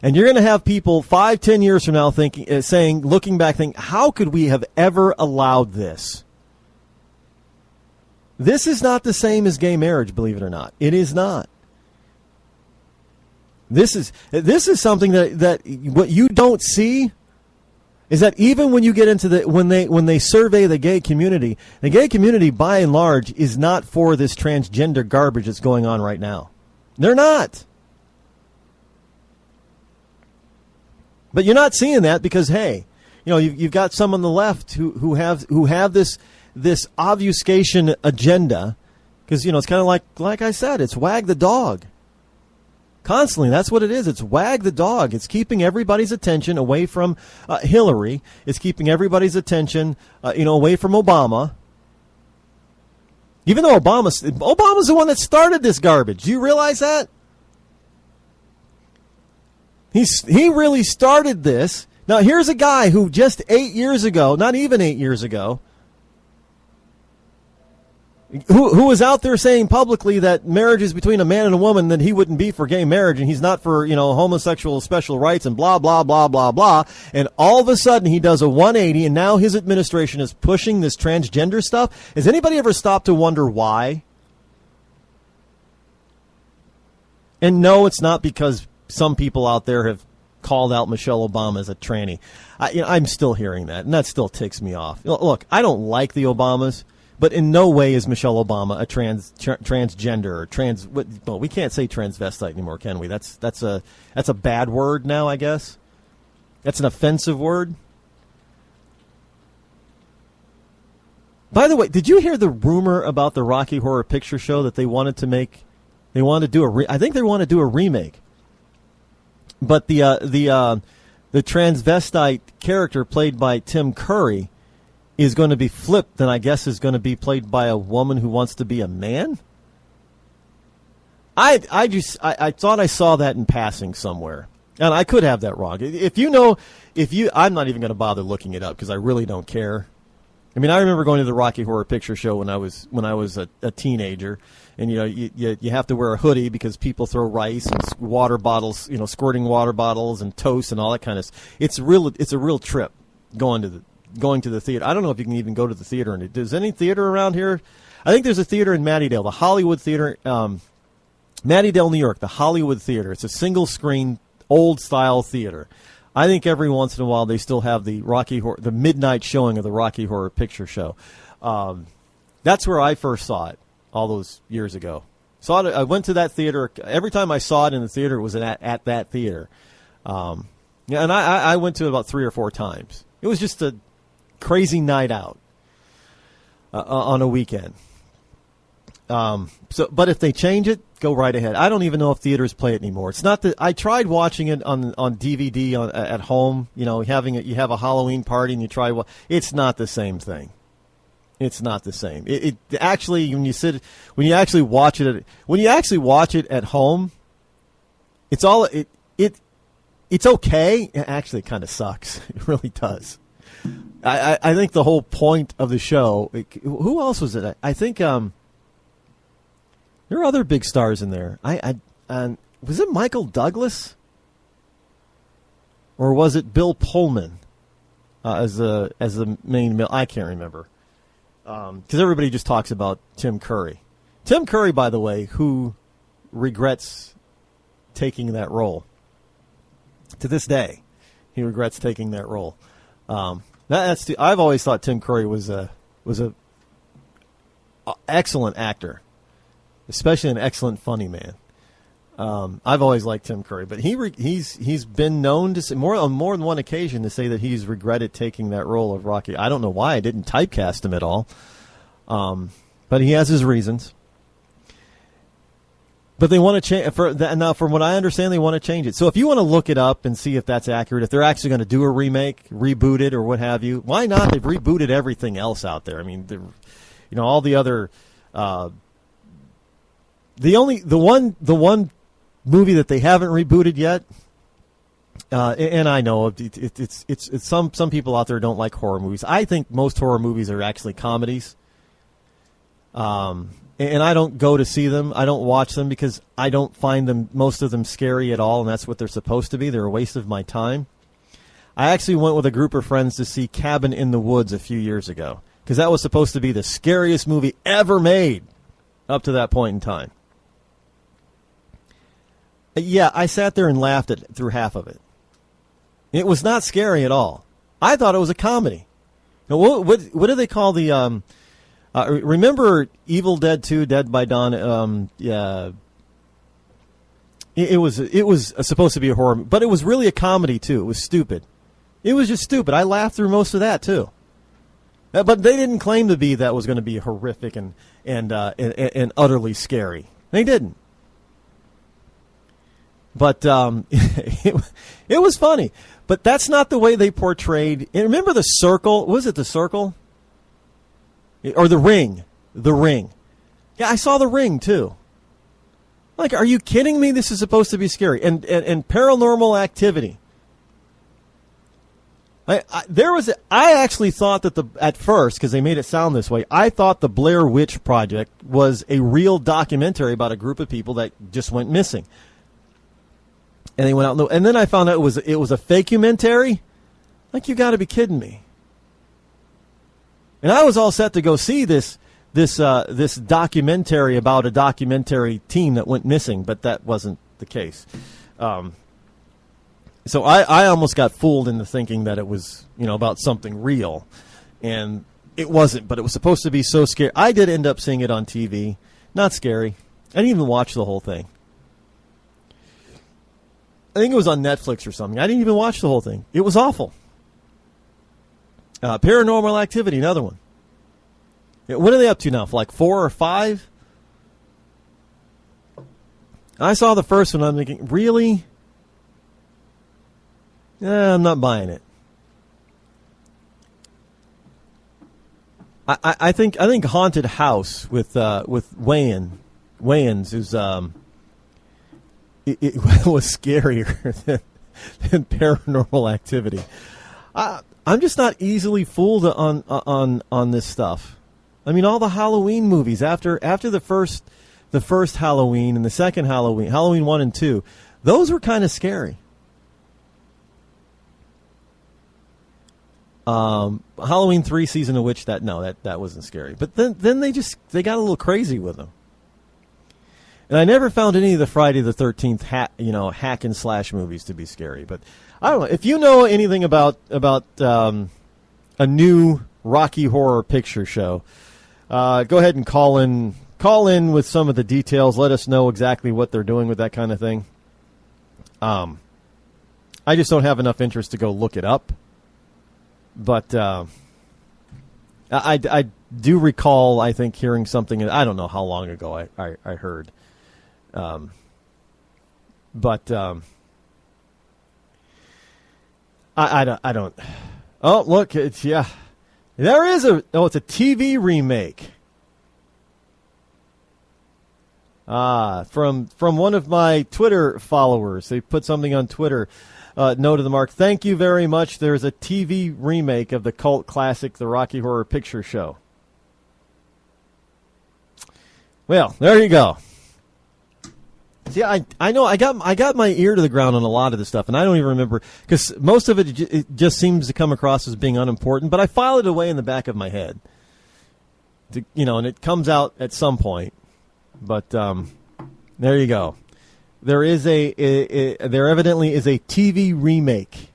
And you're going to have people 5-10 years from now looking back, thinking, how could we have ever allowed this? This is not the same as gay marriage, believe it or not. It is not. This is something that what you don't see is that even when you get into when they survey the gay community by and large is not for this transgender garbage that's going on right now. They're not. But you're not seeing that because, hey, you've got some on the left who have this obfuscation agenda because it's kind of like I said, it's wag the dog. Constantly, that's what it is. It's wag the dog. It's keeping everybody's attention away from Hillary. It's keeping everybody's attention, away from Obama. Even though Obama's the one that started this garbage. Do you realize that? He really started this. Now, here's a guy who just 8 years ago, not even 8 years ago, who was out there saying publicly that marriage is between a man and a woman, that he wouldn't be for gay marriage, and he's not for, homosexual special rights and blah, blah, blah, blah, blah. And all of a sudden he does a 180, and now his administration is pushing this transgender stuff. Has anybody ever stopped to wonder why? And no, it's not because some people out there have called out Michelle Obama as a tranny. I'm still hearing that, and that still ticks me off. Look, I don't like the Obamas, but in no way is Michelle Obama a transgender or trans. Well, we can't say transvestite anymore, can we? That's a bad word now, I guess. That's an offensive word. By the way, did you hear the rumor about the Rocky Horror Picture Show that they wanted to make? They wanted to do I think they want to do a remake. But the transvestite character played by Tim Curry is going to be flipped, and I guess is going to be played by a woman who wants to be a man. I thought I saw that in passing somewhere, and I could have that wrong. I'm not even going to bother looking it up because I really don't care. I mean, I remember going to the Rocky Horror Picture Show when I was a teenager, and you have to wear a hoodie because people throw rice and water bottles, squirting water bottles and toast and all that kind of stuff. It's a real trip going to the theater. I don't know if you can even go to the theater. And there's any theater around here? I think there's a theater in Mattydale, the Hollywood Theater, Mattydale, New York, the Hollywood Theater. It's a single screen, old style theater. I think every once in a while they still have the the midnight showing of the Rocky Horror Picture Show. That's where I first saw it all those years ago. I went to that theater. Every time I saw it in the theater, it was at that theater. And I went to it about 3 or 4 times. It was just a crazy night out on a weekend. But if they change it, go right ahead. I don't even know if theaters play it anymore. It's not that I tried watching it on DVD at home. You have a Halloween party and you try. It's not the same thing. It's not the same. It actually when you actually watch it at home, it's okay. Actually, it kind of sucks. It really does. I think the whole point of the show. Who else was it? I think there are other big stars in there. Was it Michael Douglas, or was it Bill Pullman as the main? I can't remember because everybody just talks about Tim Curry. Tim Curry, by the way, who regrets taking that role. To this day, he regrets taking that role. I've always thought Tim Curry was a excellent actor, especially an excellent funny man. I've always liked Tim Curry, but he's been known to say on more than one occasion to say that he's regretted taking that role of Rocky. I don't know why I didn't typecast him at all, but he has his reasons. But they want to change now. From what I understand, they want to change it. So if you want to look it up and see if that's accurate, if they're actually going to do a remake, reboot it, or what have you, why not? They've rebooted everything else out there. I mean, all the other. The one movie that they haven't rebooted yet, and I know it's some people out there don't like horror movies. I think most horror movies are actually comedies. and I don't go to see them. I don't watch them because I don't find most of them scary at all, and that's what they're supposed to be. They're a waste of my time. I actually went with a group of friends to see Cabin in the Woods a few years ago because that was supposed to be the scariest movie ever made up to that point in time. Yeah, I sat there and laughed through half of it. It was not scary at all. I thought it was a comedy. Now, what do they call the... remember Evil Dead 2, Dead by Dawn? Yeah, it was supposed to be a horror, but it was really a comedy too. It was stupid. It was just stupid. I laughed through most of that too. But they didn't claim to be that was going to be horrific and utterly scary. They didn't. But it was funny. But that's not the way they portrayed. And remember The Circle? Was it The Circle? Or The Ring? The Ring. Yeah, I saw The Ring too. Like, are you kidding me? This is supposed to be scary. And Paranormal Activity. I actually thought that at first, because they made it sound this way, I thought the Blair Witch Project was a real documentary about a group of people that just went missing. And they went out, and then I found out it was a fake-umentary. Like, you got to be kidding me. And I was all set to go see this documentary about a documentary team that went missing, but that wasn't the case. So I almost got fooled into thinking that it was, about something real, and it wasn't. But it was supposed to be so scary. I did end up seeing it on TV. Not scary. I didn't even watch the whole thing. I think it was on Netflix or something. I didn't even watch the whole thing. It was awful. Paranormal Activity, another one. What are they up to now? For like 4 or 5? I saw the first one. I'm thinking, really? I'm not buying it. I think Haunted House with Wayans, who's it was scarier than Paranormal Activity. I'm just not easily fooled on this stuff. I mean, all the Halloween movies after the first Halloween and the second Halloween 1 and 2, those were kind of scary. Halloween 3, Season of Witch, that wasn't scary. But then they got a little crazy with them. And I never found any of the Friday the 13th hack and slash movies to be scary. But I don't know if you know anything about a new Rocky Horror Picture Show. Go ahead and call in with some of the details. Let us know exactly what they're doing with that kind of thing. I just don't have enough interest to go look it up. But I do recall, I think, hearing something. I don't know how long ago I heard. I don't. Oh, look, it's there is it's a TV remake. From one of my Twitter followers. They put something on Twitter. Note to the mark. Thank you very much. There's a TV remake of the cult classic, The Rocky Horror Picture Show. Well, there you go. See, I know I got my ear to the ground on a lot of this stuff, and I don't even remember because most of it just seems to come across as being unimportant. But I file it away in the back of my head, and it comes out at some point. But there you go. There evidently is a TV remake,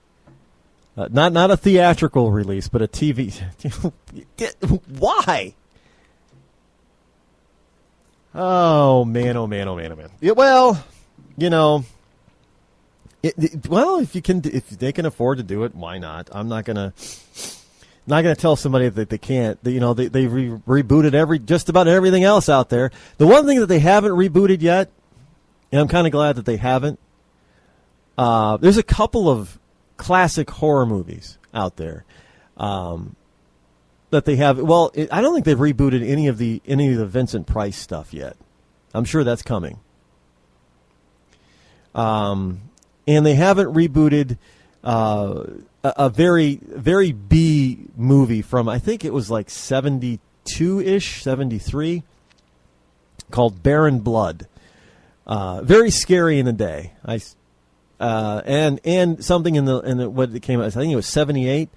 not a theatrical release, but a TV. Why? Oh man! Yeah, well, if they can afford to do it, why not? I'm not gonna tell somebody that they can't. They rebooted just about everything else out there. The one thing that they haven't rebooted yet, and I'm kind of glad that they haven't. There's a couple of classic horror movies out there that they have. Well, I don't think they've rebooted any of the Vincent Price stuff yet. I'm sure that's coming. And they haven't rebooted a very, very B movie from, I think it was like 72-ish, 73. called Barren Blood. Very scary in the day. And something in the what it came out. I think it was 1978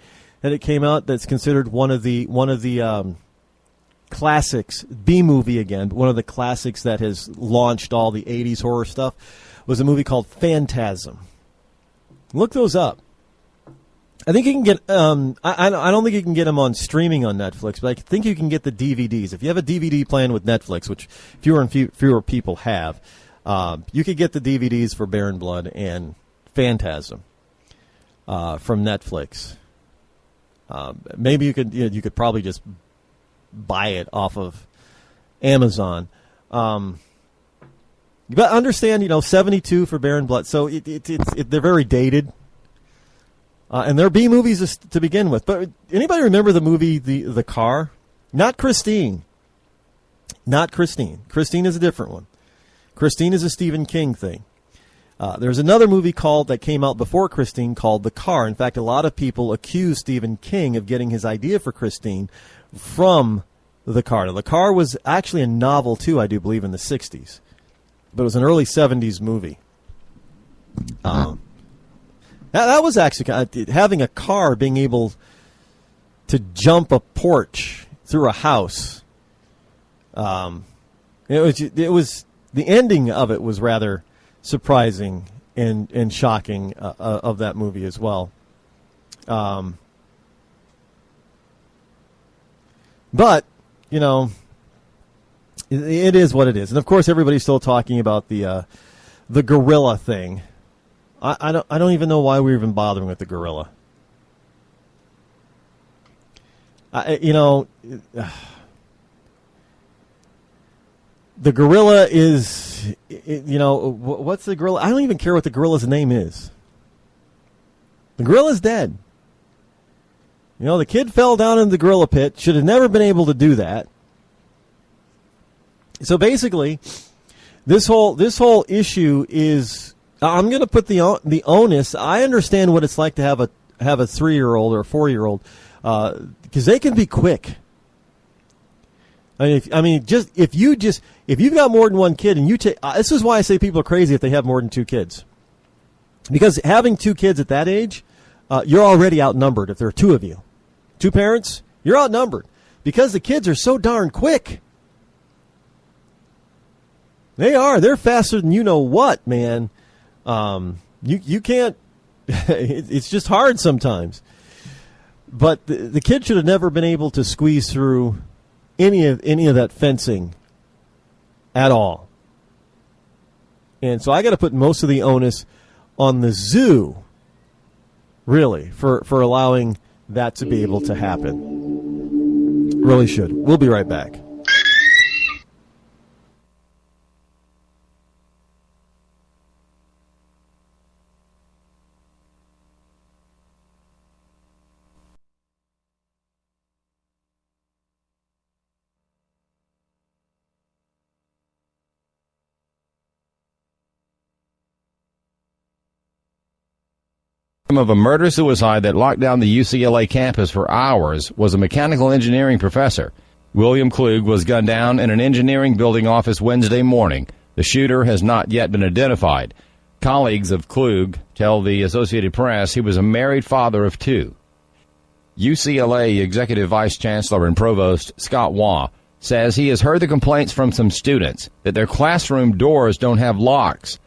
that it came out. That's considered one of the classics, B movie again. One of the classics that has launched all the 80s horror stuff was a movie called Phantasm. Look those up. I think you can get. I don't think you can get them on streaming on Netflix, but I think you can get the DVDs. If you have a DVD plan with Netflix, which fewer people have, you could get the DVDs for Barren Blood and Phantasm from Netflix. Maybe you could probably just buy it off of Amazon. But understand, 72 for Barren Blood, so they're very dated. And they're B movies to begin with. But anybody remember the movie The Car? Not Christine. Not Christine. Christine is a different one. Christine is a Stephen King thing. There's another movie that came out before Christine called The Car. In fact, a lot of people accuse Stephen King of getting his idea for Christine from The Car. Now, The Car was actually a novel, too, I do believe, in the 60s. But it was an early 70s movie. That was actually having a car being able to jump a porch through a house. It was the ending of it was rather surprising and shocking of that movie as well. But it is what it is, and of course everybody's still talking about the gorilla thing. I don't even know why we're even bothering with the gorilla. The gorilla is, what's the gorilla? I don't even care what the gorilla's name is. The gorilla's dead. The kid fell down in the gorilla pit. Should have never been able to do that. So basically, this whole issue is. I'm going to put the onus. I understand what it's like to have a 3-year-old or a 4-year-old because they can be quick. If you've got more than one kid and you take this is why I say people are crazy if they have more than 2 kids, because having 2 kids at that age, you're already outnumbered. If there are 2 of you, 2 parents, you're outnumbered because the kids are so darn quick. They're faster than you know what, man. You can't. It's just hard sometimes. But the kid should have never been able to squeeze through any of that fencing at all. And so I got to put most of the onus on the zoo, really, for allowing that to be able to happen. Really should. We'll be right back. Of a murder-suicide that locked down the UCLA campus for hours was a mechanical engineering professor. William Klug was gunned down in an engineering building office Wednesday morning. The shooter has not yet been identified. Colleagues of Klug tell the Associated Press he was a married father of 2. UCLA Executive Vice Chancellor and Provost Scott Waugh says he has heard the complaints from some students that their classroom doors don't have locks,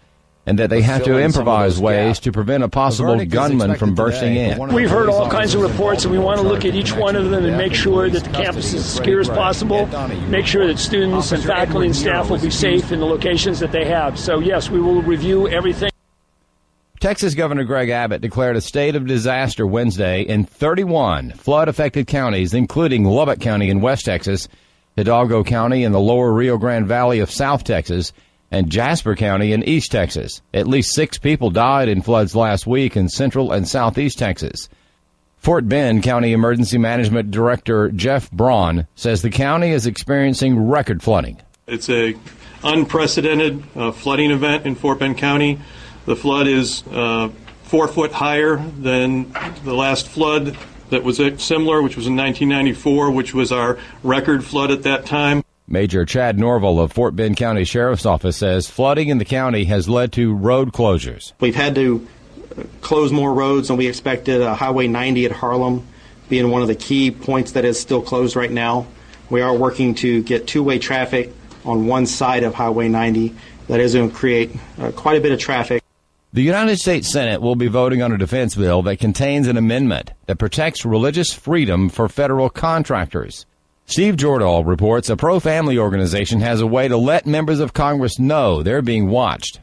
and that they have to improvise ways to prevent a possible gunman from bursting in. We've heard all kinds of reports, and we want to look at each one of them and make sure that the campus is as secure as possible, make sure that students and faculty and staff will be safe in the locations that they have. So, yes, we will review everything. Texas Governor Greg Abbott declared a state of disaster Wednesday in 31 flood-affected counties, including Lubbock County in West Texas, Hidalgo County in the lower Rio Grande Valley of South Texas, and Jasper County in East Texas. At least 6 people died in floods last week in Central and Southeast Texas. Fort Bend County Emergency Management Director Jeff Braun says the county is experiencing record flooding. It's a unprecedented flooding event in Fort Bend County. The flood is 4 foot higher than the last flood that was similar, which was in 1994, which was our record flood at that time. Major Chad Norville of Fort Bend County Sheriff's Office says flooding in the county has led to road closures. We've had to close more roads than we expected. Highway 90 at Harlem being one of the key points that is still closed right now. We are working to get two-way traffic on one side of Highway 90. That is going to create quite a bit of traffic. The United States Senate will be voting on a defense bill that contains an amendment that protects religious freedom for federal contractors. Steve Jordahl reports a pro-family organization has a way to let members of Congress know they're being watched.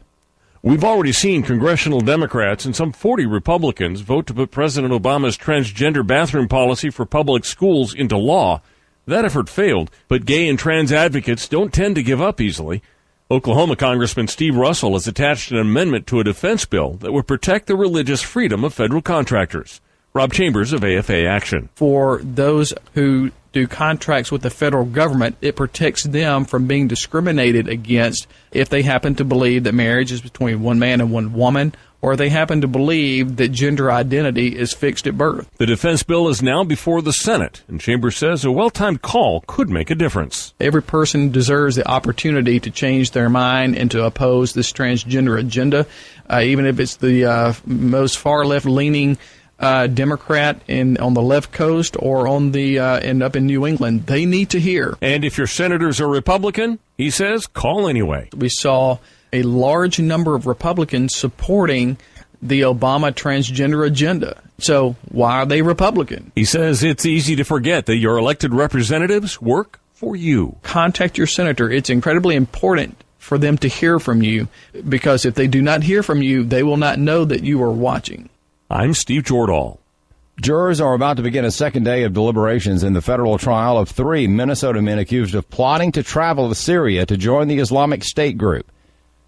We've already seen congressional Democrats and some 40 Republicans vote to put President Obama's transgender bathroom policy for public schools into law. That effort failed, but gay and trans advocates don't tend to give up easily. Oklahoma Congressman Steve Russell has attached an amendment to a defense bill that would protect the religious freedom of federal contractors. Rob Chambers of AFA Action. For those who do contracts with the federal government, it protects them from being discriminated against if they happen to believe that marriage is between one man and one woman, or they happen to believe that gender identity is fixed at birth. The defense bill is now before the Senate, and Chambers says a well-timed call could make a difference. Every person deserves the opportunity to change their mind and to oppose this transgender agenda, even if it's the most far left-leaning Democrat on the left coast or on the and up in New England. They need to hear. And if your senators are Republican, he says, call anyway. We saw a large number of Republicans supporting the Obama transgender agenda. So why are they Republican? He says it's easy to forget that your elected representatives work for you. Contact your senator. It's incredibly important for them to hear from you, because if they do not hear from you, they will not know that you are watching. I'm Steve Jordahl. Jurors are about to begin a second day of deliberations in the federal trial of 3 Minnesota men accused of plotting to travel to Syria to join the Islamic State group.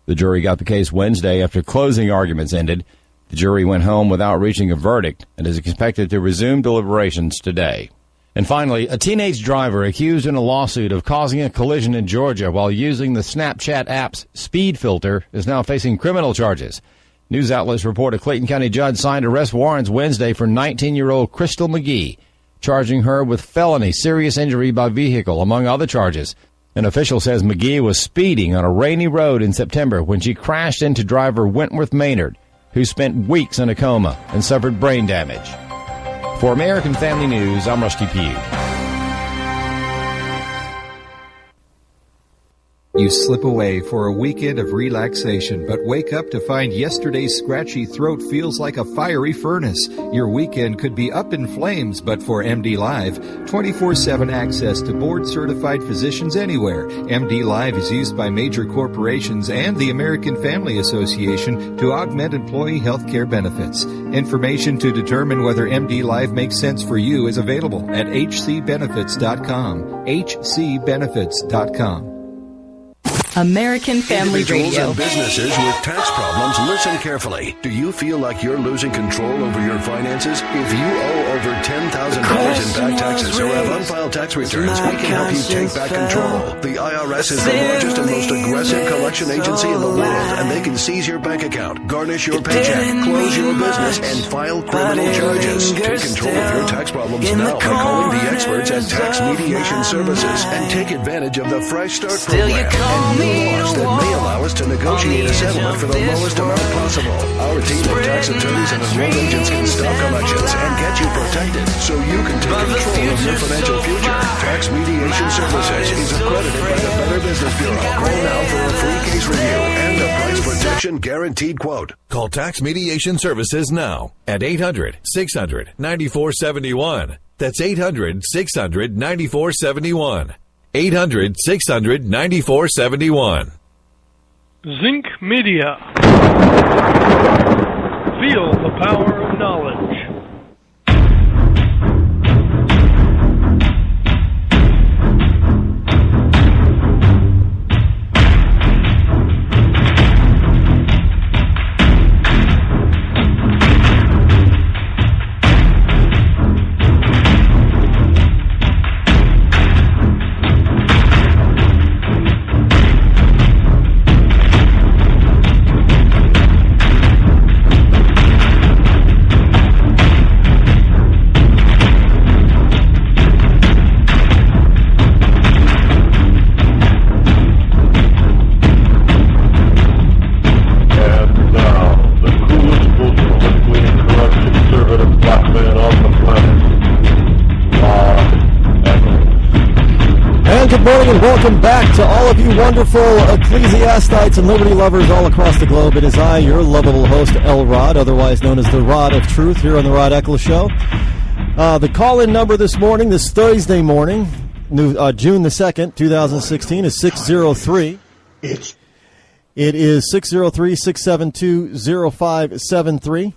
The jury got the case Wednesday after closing arguments ended. The jury went home without reaching a verdict and is expected to resume deliberations today. And finally, a teenage driver accused in a lawsuit of causing a collision in Georgia while using the Snapchat app's speed filter is now facing criminal charges. News outlets report a Clayton County judge signed arrest warrants Wednesday for 19-year-old Crystal McGee, charging her with felony serious injury by vehicle, among other charges. An official says McGee was speeding on a rainy road in September when she crashed into driver Wentworth Maynard, who spent weeks in a coma and suffered brain damage. For American Family News, I'm Rusty Pugh. You slip away for a weekend of relaxation, but wake up to find yesterday's scratchy throat feels like a fiery furnace. Your weekend could be up in flames, but for MD Live, 24/7 access to board-certified physicians anywhere. MD Live is used by major corporations and the American Family Association to augment employee health care benefits. Information to determine whether MD Live makes sense for you is available at hcbenefits.com. hcbenefits.com. American Family Individuals Radio. and businesses with tax problems, listen carefully. Do you feel like you're losing control over your finances? If you owe over $10,000 in back taxes or have unfiled tax returns, we can help you take back control. The IRS is the largest and most aggressive collection agency in the world, and they can seize your bank account, garnish your paycheck, close your business, and file criminal charges. Take control of your tax problems now by calling the experts at Tax Mediation Services and take advantage of the Fresh Start program. Laws that may allow us to negotiate a settlement for the lowest amount possible. Our team of tax attorneys and enrolled agents can stop collections and get you protected so you can take control of your financial future. Tax Mediation Services is accredited by the Better Business Bureau. Call now for a free case review and a price protection guaranteed quote. Call Tax Mediation Services now at 800-600-9471. That's 800-600-9471. 800-600-9471. Zinc Media. Feel the power of knowledge. everyone. Good morning and welcome back to all of you wonderful ecclesiastites and liberty lovers all across the globe. It is I, your lovable host, L. Rod, otherwise known as the Rod of Truth, here on the Rod Eccles Show. The call-in number this morning, this Thursday morning, June the 2nd, 2016, is 603. It is 603-672-0573.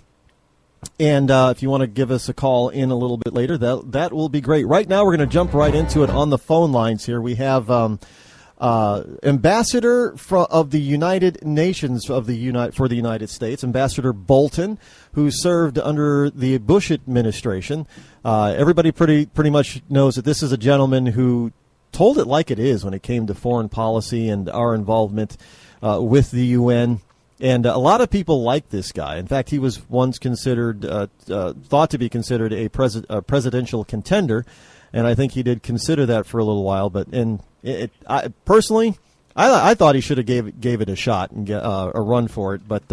And if you want to give us a call in a little bit later, that will be great. Right now, we're going to jump right into it on the phone lines here. We have Ambassador of the United Nations for the United States, Ambassador Bolton, who served under the Bush administration. Everybody pretty much knows that this is a gentleman who told it like it is when it came to foreign policy and our involvement with the UN. And a lot of people like this guy. In fact, he was once considered, thought to be considered a presidential contender, and I think he did consider that for a little while. But personally, I thought he should have gave it a shot and get a run for it. But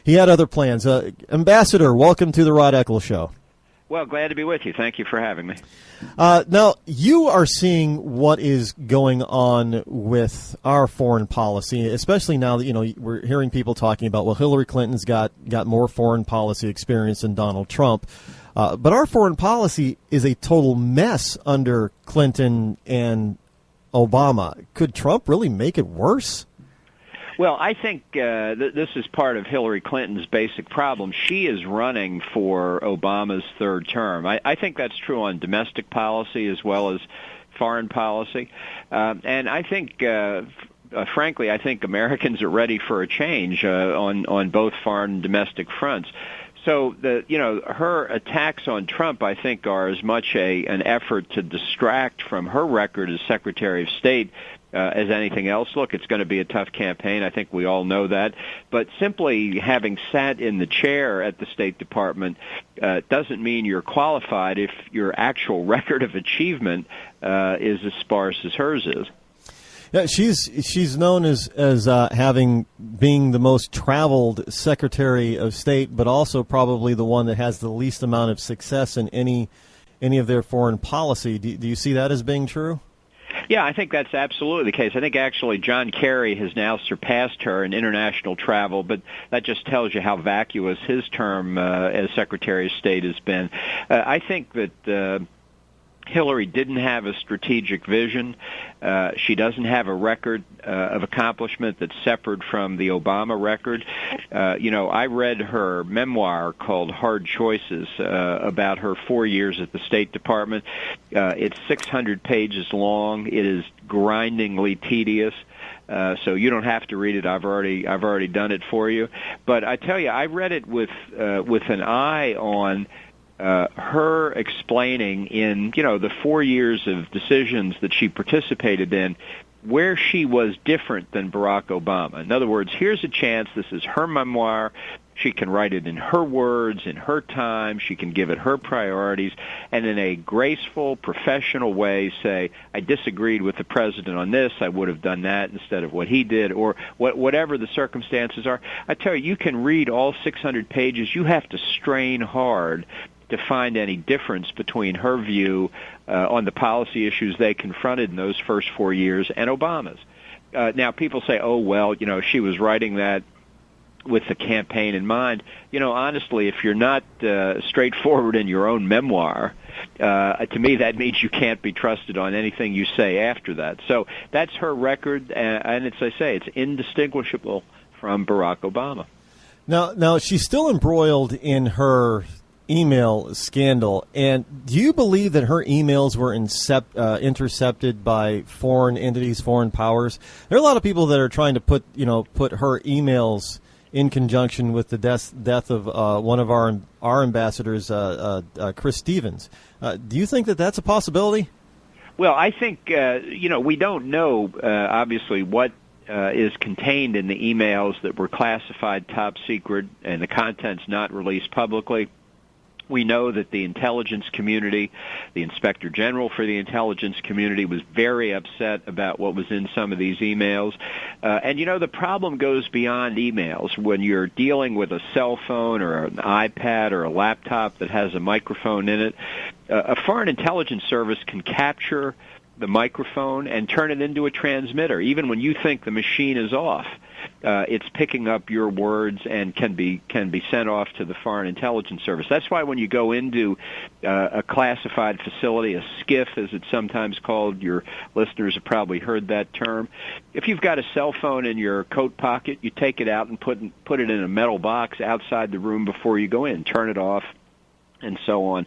he had other plans. Ambassador, welcome to the Rod Eccles Show. Well, glad to be with you. Thank you for having me. Now, you are seeing what is going on with our foreign policy, especially now that, we're hearing people talking about, well, Hillary Clinton's got more foreign policy experience than Donald Trump. But our foreign policy is a total mess under Clinton and Obama. Could Trump really make it worse? Well, I think this is part of Hillary Clinton's basic problem. She is running for Obama's third term. I think that's true on domestic policy as well as foreign policy. And I think, frankly, I think Americans are ready for a change on both foreign and domestic fronts. So her attacks on Trump, I think, are as much an effort to distract from her record as Secretary of State as anything else. Look, it's going to be a tough campaign. I think we all know that. But simply having sat in the chair at the State Department doesn't mean you're qualified if your actual record of achievement is as sparse as hers is. Yeah, she's known as being the most traveled Secretary of State, but also probably the one that has the least amount of success in any of their foreign policy. Do you see that as being true? Yeah, I think that's absolutely the case. I think actually John Kerry has now surpassed her in international travel, but that just tells you how vacuous his term as Secretary of State has been. I think that Hillary didn't have a strategic vision. She doesn't have a record of accomplishment that's separate from the Obama record. I read her memoir called Hard Choices about her 4 years at the State Department. It's 600 pages long. It is grindingly tedious. So you don't have to read it. I've already done it for you. But I tell you, I read it with an eye on her explaining in, the 4 years of decisions that she participated in where she was different than Barack Obama. In other words, here's a chance. This is her memoir. She can write it in her words, in her time. She can give it her priorities, and in a graceful, professional way say, I disagreed with the president on this. I would have done that instead of what he did, or whatever the circumstances are. I tell you, you can read all 600 pages. You have to strain hard to find any difference between her view on the policy issues they confronted in those first 4 years and Obama's. Now, people say, oh, well, she was writing that with the campaign in mind. Honestly, if you're not straightforward in your own memoir, to me that means you can't be trusted on anything you say after that. So that's her record, and as I say, it's indistinguishable from Barack Obama. Now she's still embroiled in her email scandal, and do you believe that her emails were intercepted by foreign entities, foreign powers? There are a lot of people that are trying to put her emails in conjunction with the death of one of our ambassadors, Chris Stevens. Do you think that that's a possibility? Well, I think we don't know obviously what is contained in the emails that were classified top secret and the contents not released publicly. We know that the intelligence community, the Inspector General for the intelligence community, was very upset about what was in some of these emails. And the problem goes beyond emails. When you're dealing with a cell phone or an iPad or a laptop that has a microphone in it, a foreign intelligence service can capture the microphone and turn it into a transmitter. Even when you think the machine is off, it's picking up your words and can be sent off to the Foreign Intelligence Service. That's why when you go into a classified facility, a SCIF as it's sometimes called, your listeners have probably heard that term. If you've got a cell phone in your coat pocket, you take it out and put it in a metal box outside the room before you go in. Turn it off, and so on.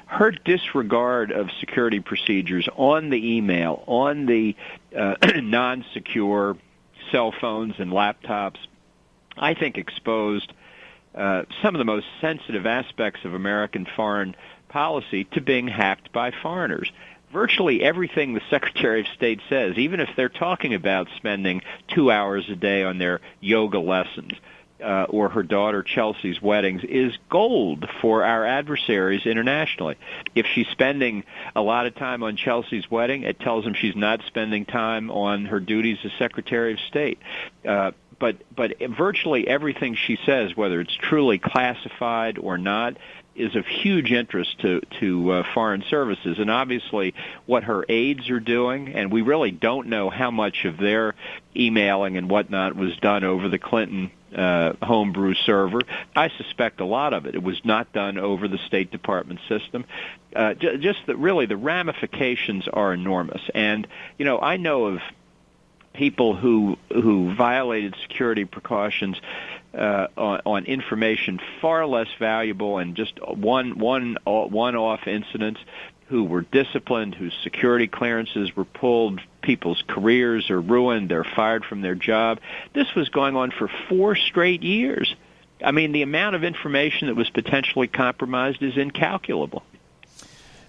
Her disregard of security procedures on the email, on the non-secure cell phones and laptops, I think exposed some of the most sensitive aspects of American foreign policy to being hacked by foreigners. Virtually everything the Secretary of State says, even if they're talking about spending 2 hours a day on their yoga lessons, or her daughter Chelsea's weddings, is gold for our adversaries internationally. If she's spending a lot of time on Chelsea's wedding, it tells them she's not spending time on her duties as Secretary of State. But virtually everything she says, whether it's truly classified or not, is of huge interest to foreign services. And obviously what her aides are doing, and we really don't know how much of their emailing and whatnot was done over the Clinton homebrew server. I suspect a lot of it. It was not done over the State Department system. Just that really the ramifications are enormous. And, you know, I know of people who violated security precautions on information far less valuable and just one-off incidents, who were disciplined, whose security clearances were pulled, people's careers are ruined, they're fired from their job. This was going on for 4 straight years. I mean, the amount of information that was potentially compromised is incalculable.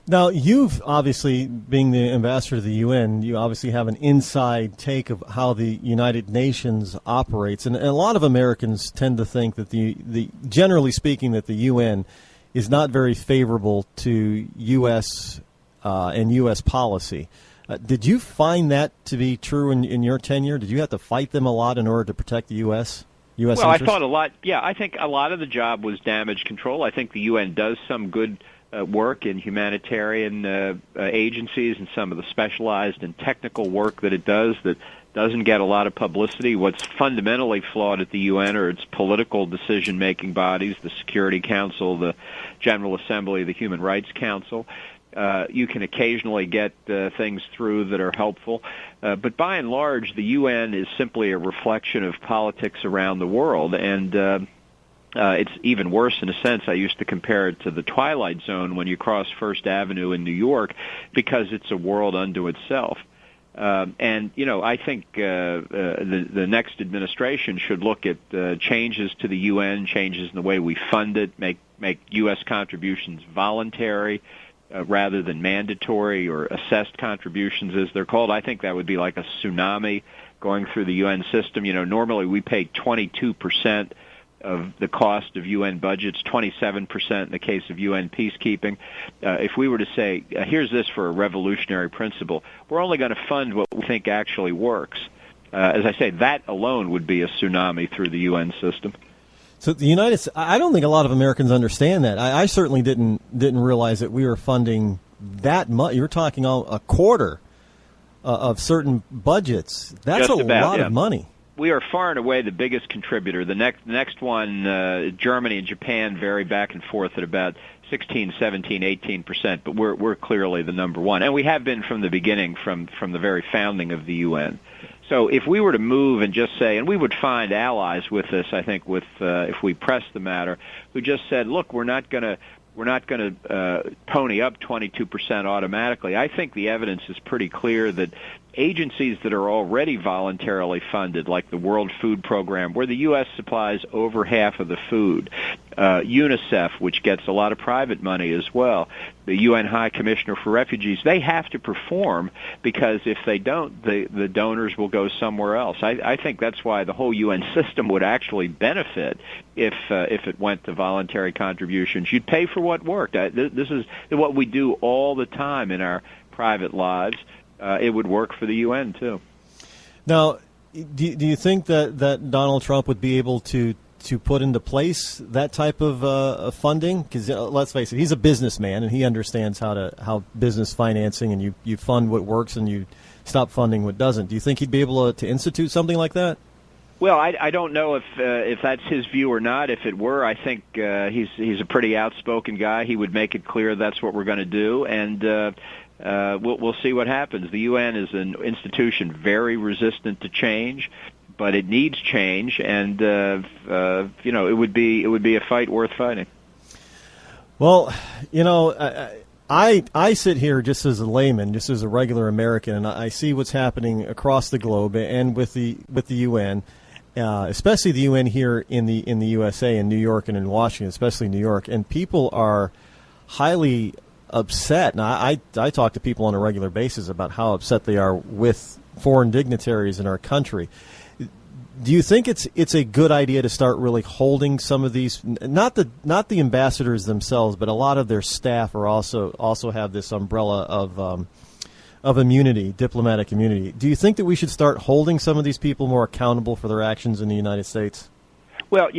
Now, you've obviously, being the ambassador to the UN, you obviously have an inside take of how the United Nations operates. And a lot of Americans tend to think that generally speaking, that the UN is not very favorable to U.S. And U.S. policy. Did you find that to be true in your tenure? Did you have to fight them a lot in order to protect the U.S. interests? I thought a lot. Yeah, I think a lot of the job was damage control. I think the UN does some good work in humanitarian agencies and some of the specialized and technical work that it does that doesn't get a lot of publicity. What's fundamentally flawed at the UN are its political decision-making bodies, the Security Council, the General Assembly, the Human Rights Council. You can occasionally get things through that are helpful. But by and large, the UN is simply a reflection of politics around the world. And it's even worse in a sense. I used to compare it to the Twilight Zone when you cross First Avenue in New York, because it's a world unto itself. And, you know, I think the next administration should look at changes to the UN, changes in the way we fund it, make U.S. contributions voluntary rather than mandatory, or assessed contributions as they're called. I think that would be like a tsunami going through the UN system. You know, normally we pay 22% of the cost of UN budgets, 27% in the case of UN peacekeeping. If we were to say, here's this for a revolutionary principle, we're only going to fund what we think actually works. As I say, that alone would be a tsunami through the UN system. So the United States, I don't think a lot of Americans understand that. I certainly didn't realize that we were funding that much. You're talking a quarter of certain budgets. That's a lot of money. We are far and away the biggest contributor. The next one, Germany and Japan, vary back and forth at about 16, 17, 18%, but we're clearly the number one, and we have been from the beginning, from the very founding of the UN. So if we were to move and just say, and we would find allies with this, I think, if we press the matter, who just said, look, we're not going to pony up 22% automatically. I think the evidence is pretty clear that agencies that are already voluntarily funded, like the World Food Program, where the U.S. supplies over half of the food, UNICEF, which gets a lot of private money as well, the UN High Commissioner for Refugees, they have to perform, because if they don't, the donors will go somewhere else. I think that's why the whole UN system would actually benefit if it went to voluntary contributions. You'd pay for what worked. This is what we do all the time in our private lives. It would work for the UN, too. Now, do you think that Donald Trump would be able to to put into place that type of funding? Because let's face it, he's a businessman and he understands how business financing, and you fund what works and you stop funding what doesn't. Do you think he'd be able to institute something like that? Well, I don't know if that's his view or not. If it were, I think he's a pretty outspoken guy. He would make it clear that's what we're going to do, and we'll see what happens. The UN is an institution very resistant to change, but it needs change, and it would be a fight worth fighting. Well, I sit here just as a layman, just as a regular American, and I see what's happening across the globe and with the UN. Especially the UN here in the USA, in New York and in Washington, especially New York, and people are highly upset. And I talk to people on a regular basis about how upset they are with foreign dignitaries in our country. Do you think it's a good idea to start really holding some of these, not the ambassadors themselves, but a lot of their staff are also have this umbrella of immunity, diplomatic immunity. Do you think that we should start holding some of these people more accountable for their actions in the United States? Well,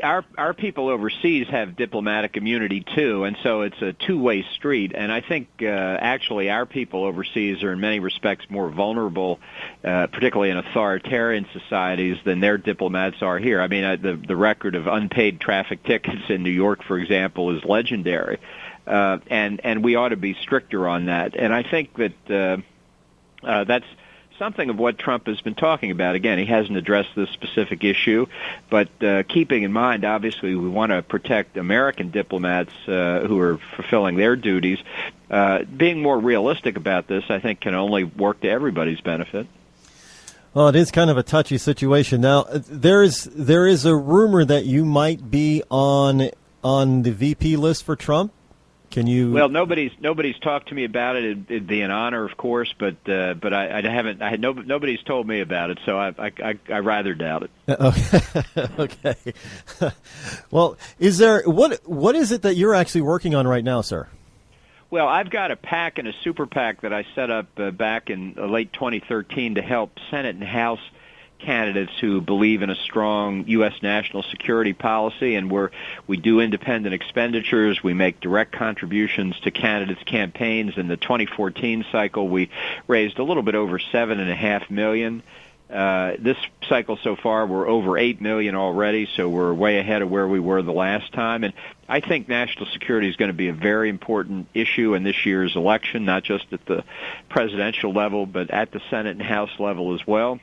our people overseas have diplomatic immunity too, and so it's a two-way street. And I think actually our people overseas are in many respects more vulnerable, particularly in authoritarian societies, than their diplomats are here. I mean, the record of unpaid traffic tickets in New York, for example, is legendary. And we ought to be stricter on that. And I think that that's something of what Trump has been talking about. Again, he hasn't addressed this specific issue, but keeping in mind, obviously, we want to protect American diplomats who are fulfilling their duties. Being more realistic about this, I think, can only work to everybody's benefit. Well, it is kind of a touchy situation. Now, there is a rumor that you might be on the VP list for Trump. Can you? Well, nobody's talked to me about it. It'd be an honor, of course, but I haven't. Nobody's told me about it, so I rather doubt it. Okay. Well, is there what is it that you're actually working on right now, sir? Well, I've got a PAC and a super PAC that I set up back in late 2013 to help Senate and House candidates who believe in a strong U.S. national security policy, and we do independent expenditures. We make direct contributions to candidates' campaigns. In the 2014 cycle, we raised a little bit over $7.5 million. This cycle so far, we're over $8 million already, so we're way ahead of where we were the last time. And I think national security is going to be a very important issue in this year's election, not just at the presidential level, but at the Senate and House level as well.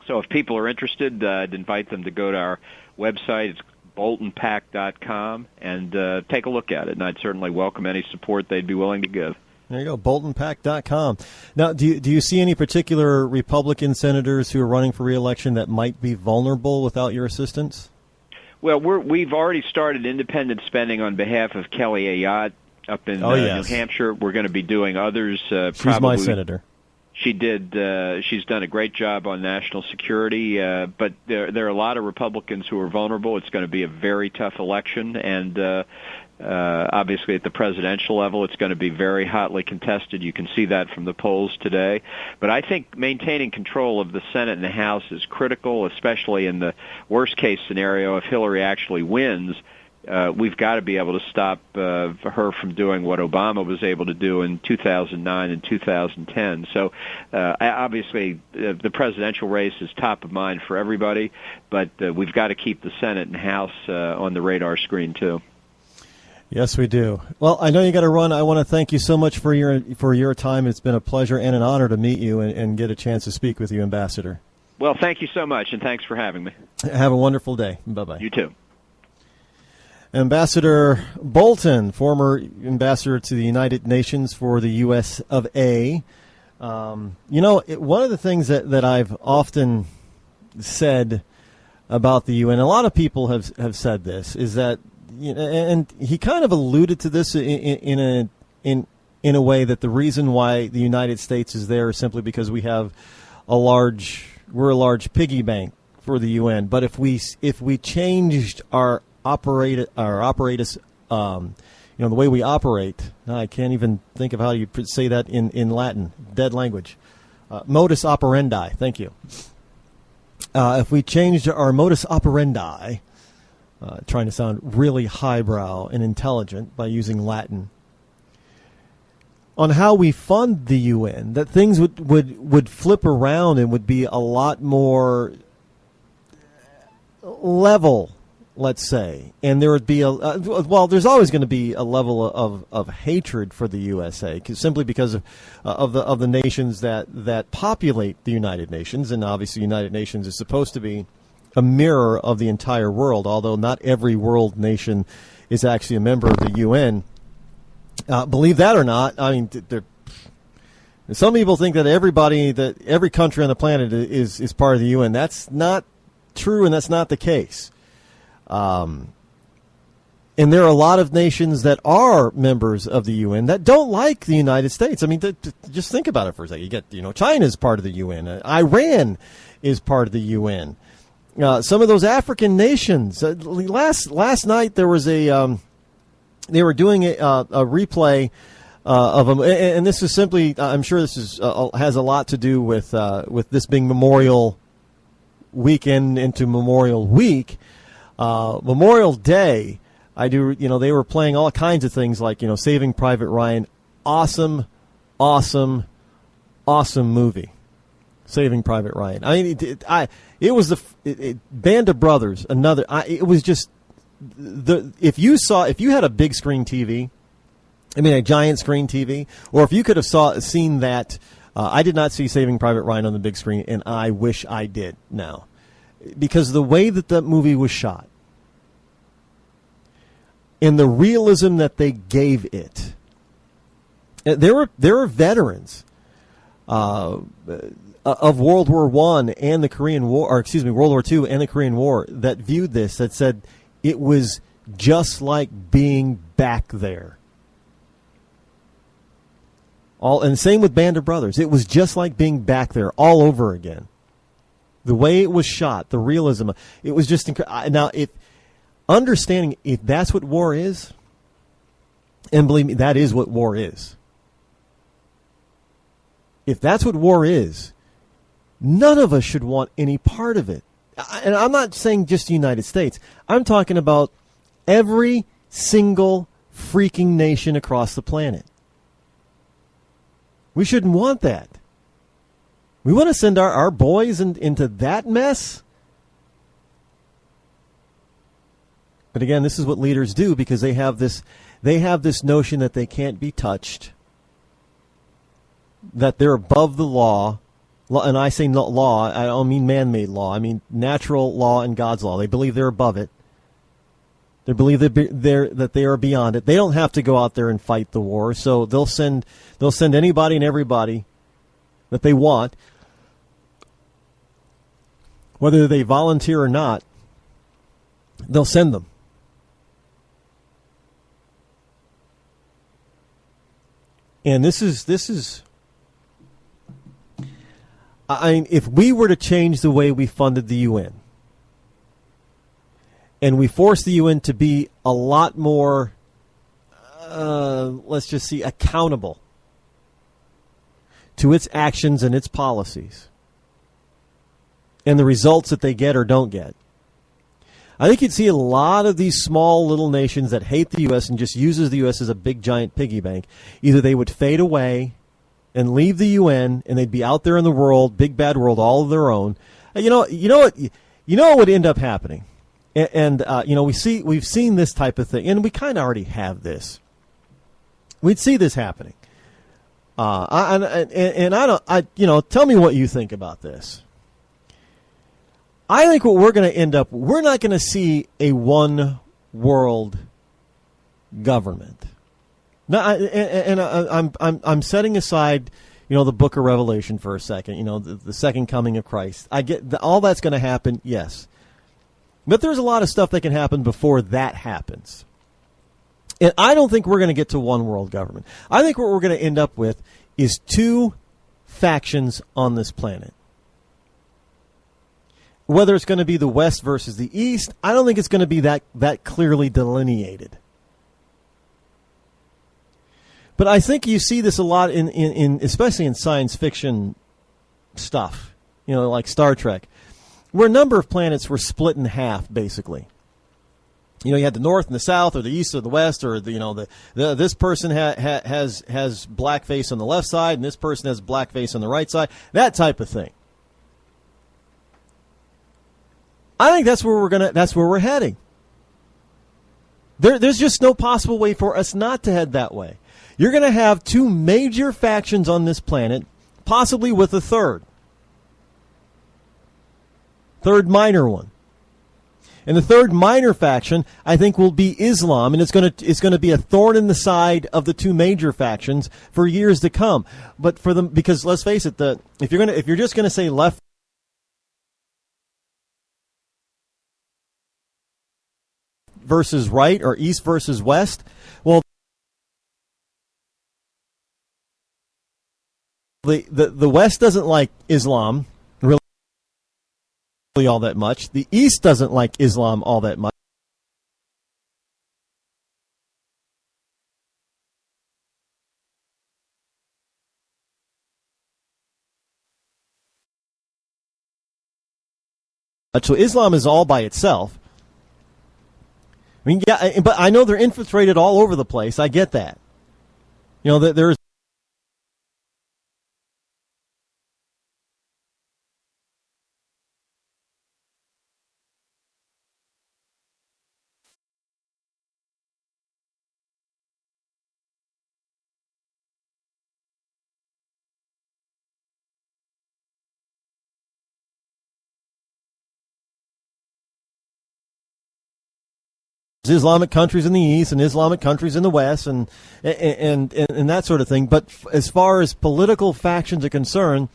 So if people are interested, I'd invite them to go to our website. It's BoltonPAC.com and take a look at it. And I'd certainly welcome any support they'd be willing to give. There you go, BoltonPAC.com. Now, do you see any particular Republican senators who are running for re-election that might be vulnerable without your assistance? Well, we've already started independent spending on behalf of Kelly Ayotte up in New Hampshire. We're going to be doing others. She's my senator. She did. She's done a great job on national security, but there are a lot of Republicans who are vulnerable. It's going to be a very tough election, and obviously at the presidential level, it's going to be very hotly contested. You can see that from the polls today. But I think maintaining control of the Senate and the House is critical, especially in the worst-case scenario if Hillary actually wins. We've got to be able to stop her from doing what Obama was able to do in 2009 and 2010. So obviously the presidential race is top of mind for everybody, but we've got to keep the Senate and House on the radar screen too. Yes, we do. Well, I know you got to run. I want to thank you so much for your time. It's been a pleasure and an honor to meet you and get a chance to speak with you, Ambassador. Well, thank you so much, and thanks for having me. Have a wonderful day. Bye-bye. You too. Ambassador Bolton, former ambassador to the United Nations for the U.S. of A. One of the things that I've often said about the UN, a lot of people have said this, is that, and he kind of alluded to this in a way that the reason why the United States is there is simply because we're a large piggy bank for the UN. But if we changed our apparatus, the way we operate. I can't even think of how you say that in Latin, dead language. Modus operandi. Thank you. If we changed our modus operandi, trying to sound really highbrow and intelligent by using Latin, on how we fund the UN, that things would flip around and would be a lot more level, let's say. And there would be there's always going to be a level of hatred for the USA, simply because of the nations that populate the United Nations. And obviously the United Nations is supposed to be a mirror of the entire world, although not every world nation is actually a member of the UN. Believe that or not, I mean, some people think that every country on the planet is part of the UN. That's not true, and that's not the case. And there are a lot of nations that are members of the UN that don't like the United States. I mean, just think about it for a second. You get, China is part of the UN. Iran is part of the UN. Some of those African nations. Last night there was they were doing a replay of them, and this is simply. I'm sure this is has a lot to do with this being Memorial Weekend into Memorial Week, Memorial Day. They were playing all kinds of things like Saving Private Ryan, awesome movie. Saving Private Ryan. I mean, it was Band of Brothers. It was just if you had a big screen TV, a giant screen TV, or if you could have seen that. I did not see Saving Private Ryan on the big screen, and I wish I did now, because the way that the movie was shot and the realism that they gave it. There were veterans of World War I and the Korean War, World War II and the Korean War, that viewed this, that said it was just like being back there. And same with Band of Brothers. It was just like being back there all over again. The way it was shot, the realism, it was just incredible. Now, understanding if that's what war is, and believe me, that is what war is. If that's what war is, none of us should want any part of it. And I'm not saying just the United States. I'm talking about every single freaking nation across the planet. We shouldn't want that. We want to send our boys into that mess? But again, this is what leaders do, because they have this notion that they can't be touched, that they're above the law. And I say not law, I don't mean man-made law. I mean natural law and God's law. They believe they're above it. They believe that they are beyond it. They don't have to go out there and fight the war, so they'll send anybody and everybody that they want, whether they volunteer or not. They'll send them. And this is. I mean, if we were to change the way we funded the UN, and we forced the UN to be a lot more, let's just see, accountable to its actions and its policies, and the results that they get or don't get, I think you'd see a lot of these small little nations that hate the U.S. and just uses the U.S. as a big giant piggy bank. Either they would fade away and leave the UN, and they'd be out there in the world, big bad world, all of their own. You know what would end up happening, and we've seen this type of thing, and we kind of already have this. We'd see this happening, tell me what you think about this. I think what we're going to end up, we're not going to see a one world government. Now, I'm setting aside, the Book of Revelation for a second. The second coming of Christ. I get all that's going to happen, yes, but there's a lot of stuff that can happen before that happens. And I don't think we're going to get to one world government. I think what we're going to end up with is two factions on this planet. Whether it's going to be the West versus the East, I don't think it's going to be that clearly delineated. But I think you see this a lot in especially in science fiction stuff, like Star Trek, where a number of planets were split in half, basically. You had the North and the South, or the East or the West, or this person has blackface on the left side, and this person has blackface on the right side. That type of thing. I think that's where we're heading. There's just no possible way for us not to head that way. You're going to have two major factions on this planet, possibly with a third minor one. And the third minor faction, I think, will be Islam, and it's going to be a thorn in the side of the two major factions for years to come. But for them, because let's face it, if you're just going to say left versus right or east versus west, well, the West doesn't like Islam really all that much. The East doesn't like Islam all that much. So Islam is all by itself. I mean, yeah, but I know they're infiltrated all over the place. I get that. There's Islamic countries in the East and Islamic countries in the West and that sort of thing. But as far as political factions are concerned,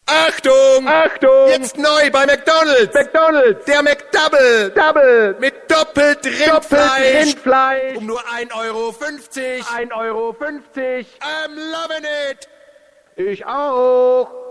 Achtung! Achtung! Jetzt neu bei McDonald's! McDonald's! Der McDouble! Double! Mit doppelt Rindfleisch! Um nur 1,50 Euro! 1,50 Euro! I'm loving it! Ich auch!